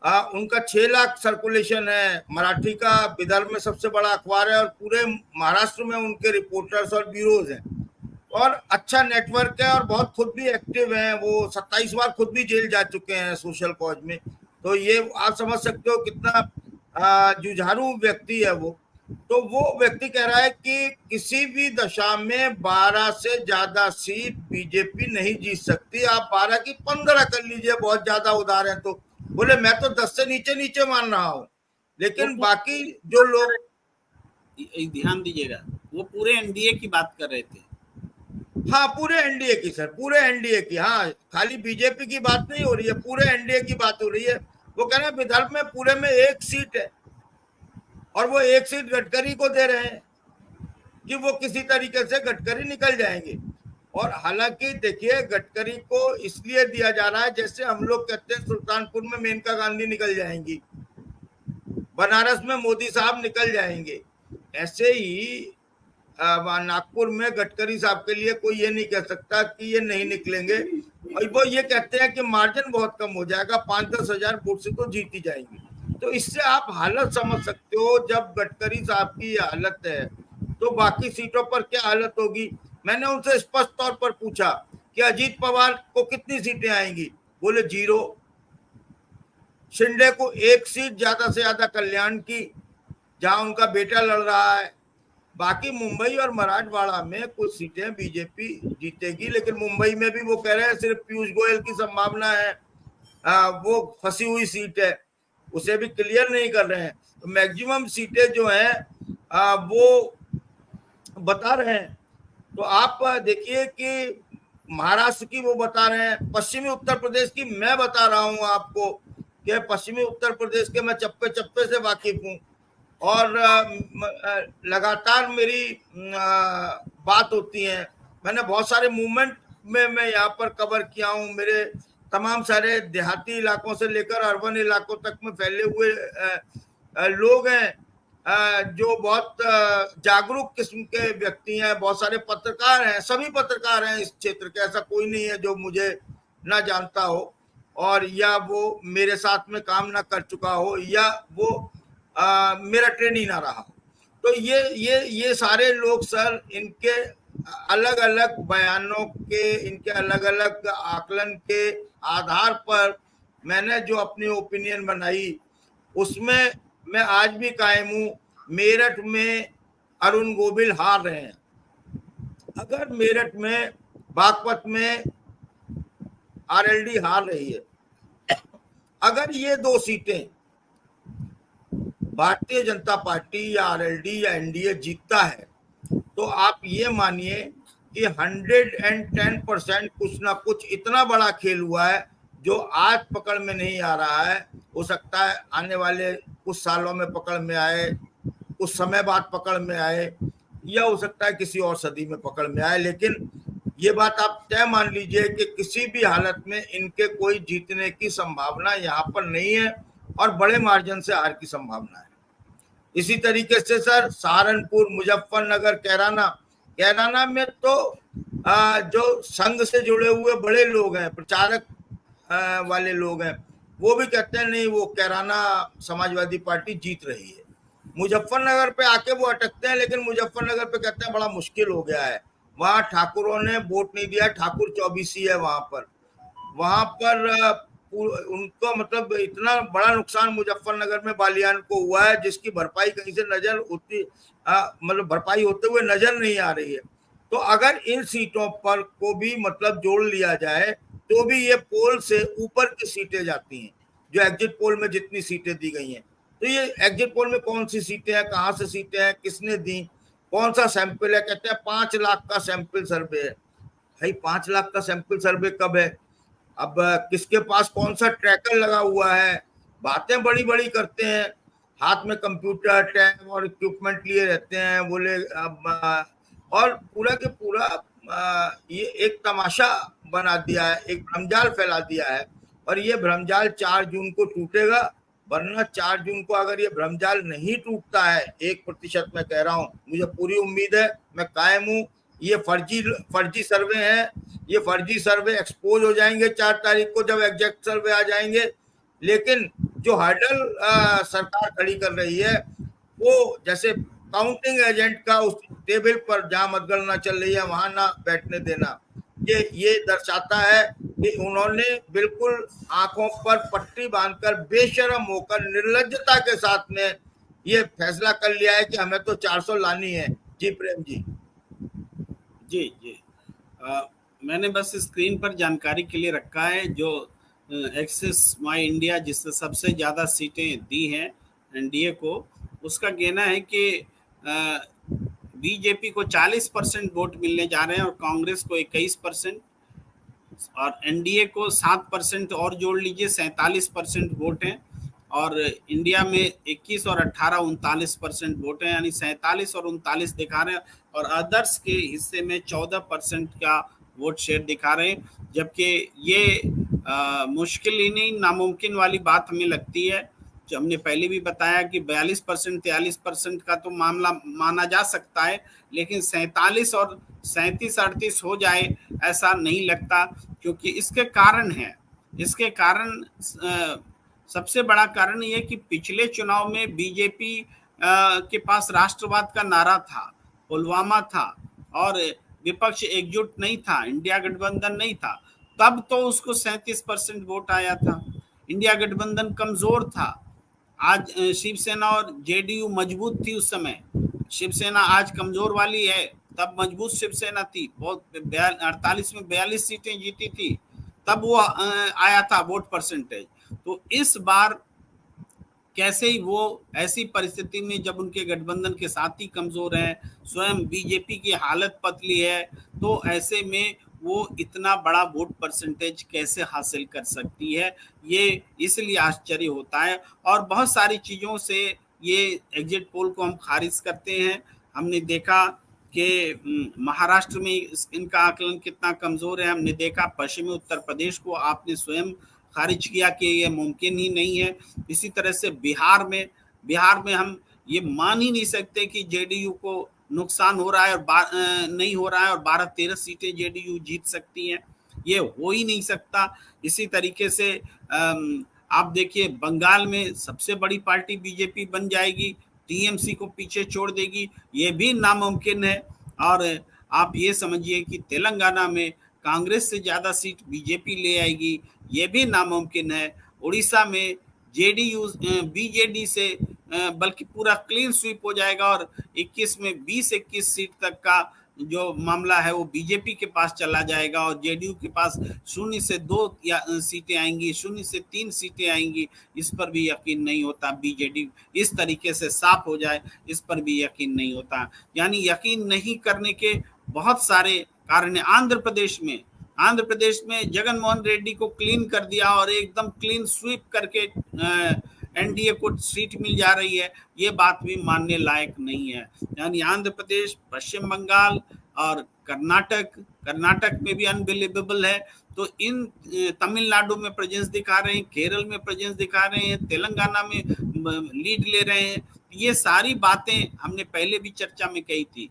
B: उनका 6 लाख सर्कुलेशन है, मराठी का विदर्भ में सबसे बड़ा अखबार है और पूरे महाराष्ट्र में उनके रिपोर्टर्स और ब्यूरोज हैं और अच्छा नेटवर्क है और बहुत खुद भी एक्टिव हैं। वो 27 बार खुद भी जेल जा चुके हैं सोशल कॉज में। तो ये आप समझ सकते हो कितना जुझारू व्यक्ति है वो। तो वो व्यक्ति कह रहा है कि किसी भी दशा में 12 से ज्यादा सीट बीजेपी नहीं जीत सकती। आप 12 की 15 कर लीजिए, बहुत ज्यादा उदार है तो। बोले मैं तो 10 से नीचे नीचे मान रहा हूँ, लेकिन बाकी जो लोग,
A: ध्यान दीजिएगा, वो पूरे एनडीए की बात कर रहे थे।
B: हाँ पूरे एनडीए की सर, पूरे एनडीए की। हाँ खाली बीजेपी की बात नहीं हो रही है, पूरे एनडीए की बात हो रही है। वो कह रहे हैं विदर्भ में पूरे में 1 सीट है और वो 1 सीट गडकरी को दे रहे हैं कि वो किसी तरीके से गडकरी निकल जाएंगे। और हालांकि देखिए गडकरी को इसलिए दिया जा रहा है जैसे हम लोग कहते हैं सुल्तानपुर में मेनका गांधी निकल जाएंगी, बनारस में मोदी साहब निकल जाएंगे, ऐसे ही नागपुर में गडकरी साहब के लिए कोई ये नहीं कह सकता कि ये नहीं निकलेंगे। और वो ये कहते हैं कि मार्जिन बहुत कम हो जाएगा, 5-10 हजार वोट से तो जीती जाएंगी। तो इससे आप हालत समझ सकते हो, जब गडकरी साहब की ये हालत है तो बाकी सीटों पर क्या हालत होगी। मैंने उनसे स्पष्ट तौर पर पूछा कि अजीत पवार को कितनी सीटें आएंगी, बोले 0। शिंदे को 1 सीट ज्यादा से ज्यादा कल्याण की, जहां उनका बेटा लड़ रहा है। बाकी मुंबई और मराठवाड़ा में कुछ सीटें बीजेपी जीतेगी, लेकिन मुंबई में भी वो कह रहे हैं सिर्फ पीयूष गोयल की संभावना है, वो फंसी हुई सीट है, उसे भी क्लियर नहीं कर रहे हैं। तो मैक्सिमम सीटें जो हैं वो बता रहे हैं। तो आप देखिए कि महाराष्ट्र की वो बता रहे हैं, पश्चिमी उत्तर प्रदेश की मैं बता रहा हूं आपको कि पश्चिमी उत्तर प्रदेश के मैं चप्पे चप्पे से वाकिफ हूं और लगातार मेरी बात होती है। मैंने बहुत सारे मूवमेंट में मैं यहाँ पर कवर किया हूँ। मेरे तमाम सारे देहाती इलाकों से लेकर अर्बन इलाकों तक में फैले हुए लोग हैं जो बहुत जागरूक किस्म के व्यक्ति हैं। बहुत सारे पत्रकार हैं, सभी पत्रकार हैं इस क्षेत्र के, ऐसा कोई नहीं है जो मुझे ना जानता हो और या वो मेरे साथ में काम ना कर चुका हो या वो मेरा ट्रेनिंग ना रहा हो। तो ये सारे लोग सर, इनके अलग अलग बयानों के, इनके अलग अलग आकलन के आधार पर मैंने जो अपनी ओपिनियन बनाई उसमें मैं आज भी कायम हूं। मेरठ में अरुण गोविल हार रहे हैं, अगर मेरठ में बागपत में आरएलडी हार रही है, अगर ये 2 सीटें भारतीय जनता पार्टी या आरएलडी या एनडीए जीतता है तो आप ये मानिए कि 110% कुछ ना कुछ इतना बड़ा खेल हुआ है जो आज पकड़ में नहीं आ रहा है। हो सकता है आने वाले कुछ सालों में पकड़ में आए, कुछ समय बाद पकड़ में आए, या हो सकता है किसी और सदी में पकड़ में आए, लेकिन ये बात आप तय मान लीजिए कि किसी भी हालत में इनके कोई जीतने की संभावना यहाँ पर नहीं है और बड़े मार्जिन से हार की संभावना है। इसी तरीके से सर सहारनपुर, मुजफ्फरनगर, कैराना में तो जो संघ से जुड़े हुए बड़े लोग हैं, प्रचारक वाले लोग हैं, वो भी कहते हैं नहीं वो कैराना समाजवादी पार्टी जीत रही है। मुजफ्फरनगर पे आके वो अटकते हैं, लेकिन मुजफ्फरनगर पे कहते हैं बड़ा मुश्किल हो गया है, वहां ठाकुरों ने वोट नहीं दिया, ठाकुर 24 है वहां पर उनका मतलब इतना बड़ा नुकसान मुजफ्फरनगर में बालियान को हुआ है जिसकी भरपाई कहीं से नजर होती मतलब भरपाई होते हुए नजर नहीं आ रही है। तो अगर इन सीटों पर को भी मतलब जोड़ लिया जाए तो भी ये पोल से ऊपर की सीटें जाती हैं, जो एग्जिट पोल में जितनी सीटें दी गई हैं। तो ये एग्जिट पोल में कौन सी सीटें हैं, कहाँ से सीटें हैं, किसने दी, कौन सा सैंपल है? कहते हैं 5 लाख का सैंपल सर्वे है। भाई 5 लाख का सैंपल सर्वे कब है? अब किसके पास कौन सा ट्रैकर लगा हुआ है? बातें बड़ी बड़ी करते हैं, हाथ में कंप्यूटर टैब और इक्विपमेंट लिए रहते हैं बोले। अब और पूरा के पूरा ये एक तमाशा बना दिया है, एक भ्रमजाल फैला दिया है। और ये भ्रमजाल 4 जून को टूटेगा, वरना 4 जून को अगर ये भ्रमजाल नहीं टूटता है, 1% मैं कह रहा हूं, मुझे पूरी उम्मीद है, मैं कायम हूं, ये फर्जी सर्वे है। ये फर्जी सर्वे एक्सपोज हो जाएंगे 4 तारीख को जब एग्जैक्ट सर्वे आ जाएंगे। लेकिन जो हर्डल सरकार खड़ी कर रही है वो जैसे काउंटिंग एजेंट का उस टेबल पर जहां मतगणना चल रही है वहां ना बैठने देना, ये दर्शाता है कि उन्होंने बिल्कुल आंखों पर पट्टी बांधकर बेशर्म होकर निर्लज्जता के साथ में ये फैसला कर लिया है कि हमें तो 400 लानी है। जी प्रेम जी।
A: जी जी। मैंने बस स्क्रीन पर जानकारी के लिए रखा है जो एक्सिस माई इंडिया जिससे सबसे ज़्यादा सीटें दी हैं एनडीए को, उसका कहना है कि बीजेपी को 40% वोट मिलने जा रहे हैं और कांग्रेस को 21% और एनडीए को 7% और जोड़ लीजिए, 47% वोट हैं। और इंडिया में 21 और 18 39% वोट हैं, यानी 47 और 39 दिखा रहे हैं। और अदर्स के हिस्से में 14% का वोट शेयर दिखा रहे हैं, जबकि ये मुश्किल ही नहीं नामुमकिन वाली बात हमें लगती है। जो हमने पहले भी बताया कि 42% 43% का तो मामला माना जा सकता है, लेकिन 47 और 37-38 हो जाए ऐसा नहीं लगता, क्योंकि इसके कारण है, इसके कारण सबसे बड़ा कारण ये कि पिछले चुनाव में बीजेपी के पास राष्ट्रवाद का नारा था, पुलवामा था और विपक्ष एकजुट नहीं था, इंडिया गठबंधन नहीं था, तब तो उसको 37% वोट आया था। इंडिया गठबंधन कमजोर था। आज शिवसेना और जेडीयू मजबूत थी उस समय, शिवसेना आज कमजोर वाली है, तब मजबूत शिवसेना थी, बहुत 48 में 42 सीटें जीती थी, तब वो आया था वोट परसेंटेज। तो इस बार कैसे ही वो ऐसी परिस्थिति में जब उनके गठबंधन के साथी कमजोर हैं, स्वयं बीजेपी की हालत पतली है, तो ऐसे में वो इतना बड़ा वोट परसेंटेज कैसे हासिल कर सकती है, ये इसलिए आश्चर्य होता है। और बहुत सारी चीज़ों से ये एग्जिट पोल को हम खारिज करते हैं। हमने देखा कि महाराष्ट्र में इनका आकलन कितना कमज़ोर है, हमने देखा पश्चिमी उत्तर प्रदेश को आपने स्वयं खारिज किया कि ये मुमकिन ही नहीं है। इसी तरह से बिहार में हम ये मान ही नहीं सकते कि जेडीयू को नुकसान हो रहा है और नहीं हो रहा है और 12-13 सीटें जेडीयू जीत सकती हैं, ये हो ही नहीं सकता। इसी तरीके से आप देखिए बंगाल में सबसे बड़ी पार्टी बीजेपी बन जाएगी, टीएमसी को पीछे छोड़ देगी, ये भी नामुमकिन है। और आप ये समझिए कि तेलंगाना में कांग्रेस से ज़्यादा सीट बीजेपी ले आएगी, ये भी नामुमकिन है। उड़ीसा में जेडीयू बीजेडी से बल्कि पूरा क्लीन स्वीप हो जाएगा और 21 में 20-21 सीट तक का जो मामला है वो बीजेपी के पास चला जाएगा और जेडीयू के पास 0 से 2 सीटें आएंगी, 0 से 3 सीटें आएंगी, इस पर भी यकीन नहीं होता। बीजेडी इस तरीके से साफ हो जाए, इस पर भी यकीन नहीं होता। यानी यकीन नहीं करने के बहुत सारे कारण हैं। आंध्र प्रदेश में जगन मोहन रेड्डी को क्लीन कर दिया और एकदम क्लीन स्वीप करके एनडीए को सीट मिल जा रही है, ये बात भी मानने लायक नहीं है। यानी आंध्र प्रदेश, पश्चिम बंगाल और कर्नाटक में भी अनबिलीवेबल है। तो इन तमिलनाडु में प्रेजेंस दिखा रहे हैं, केरल में प्रेजेंस दिखा रहे हैं, तेलंगाना में लीड ले रहे हैं। ये सारी बातें हमने पहले भी चर्चा में कही थी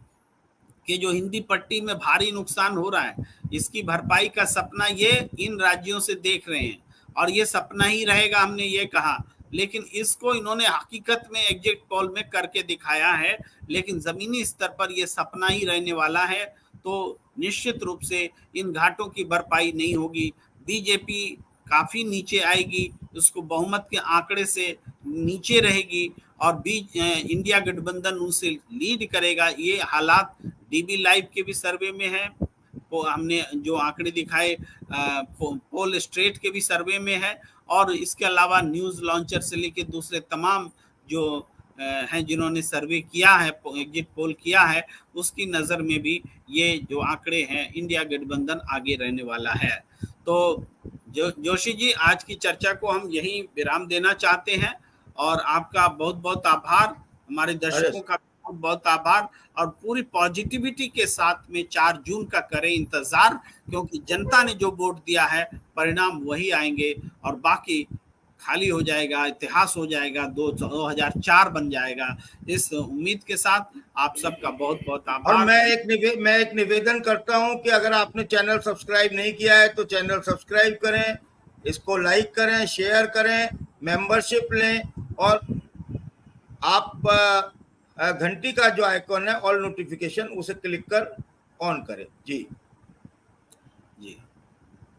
A: कि जो हिंदी पट्टी में भारी नुकसान हो रहा है, इसकी भरपाई का सपना ये इन राज्यों से देख रहे हैं और ये सपना ही रहेगा, हमने ये कहा। लेकिन इसको इन्होंने हकीकत में एग्जिट पोल में करके दिखाया है, लेकिन जमीनी स्तर पर ये सपना ही रहने वाला है। तो निश्चित रूप से इन घाटों की भरपाई नहीं होगी। बीजेपी काफी नीचे आएगी, उसको बहुमत के आंकड़े से नीचे रहेगी और इंडिया गठबंधन उनसे लीड करेगा। ये हालात डीबी लाइव के भी सर्वे में है, वो हमने जो आंकड़े दिखाए पोल स्ट्रेट के भी सर्वे में है, और इसके अलावा न्यूज लॉन्चर से लेकर दूसरे तमाम जो हैं जिन्होंने सर्वे किया है, एग्जिट पोल किया है, उसकी नज़र में भी ये जो आंकड़े हैं इंडिया गठबंधन आगे रहने वाला है। तो जोशी जी, आज की चर्चा को हम यहीं विराम देना चाहते हैं, और आपका बहुत बहुत आभार, हमारे दर्शकों का बहुत बहुत आभार, और पूरी पॉजिटिविटी के साथ में 4 जून का करें इंतजार, क्योंकि जनता ने जो वोट दिया है परिणाम वही आएंगे, और बाकी खाली हो जाएगा, इतिहास हो जाएगा, 2004 बन जाएगा। इस उम्मीद के साथ आप सबका बहुत बहुत आभार।
B: और मैं एक निवेदन करता हूं कि अगर आपने चैनल सब्सक्राइब नहीं किया है तो चैनल सब्सक्राइब करें, इसको लाइक करें, शेयर करें, मेंबरशिप लें, और आप घंटी का जो आइकॉन है ऑल नोटिफिकेशन उसे क्लिक कर ऑन करें। जी।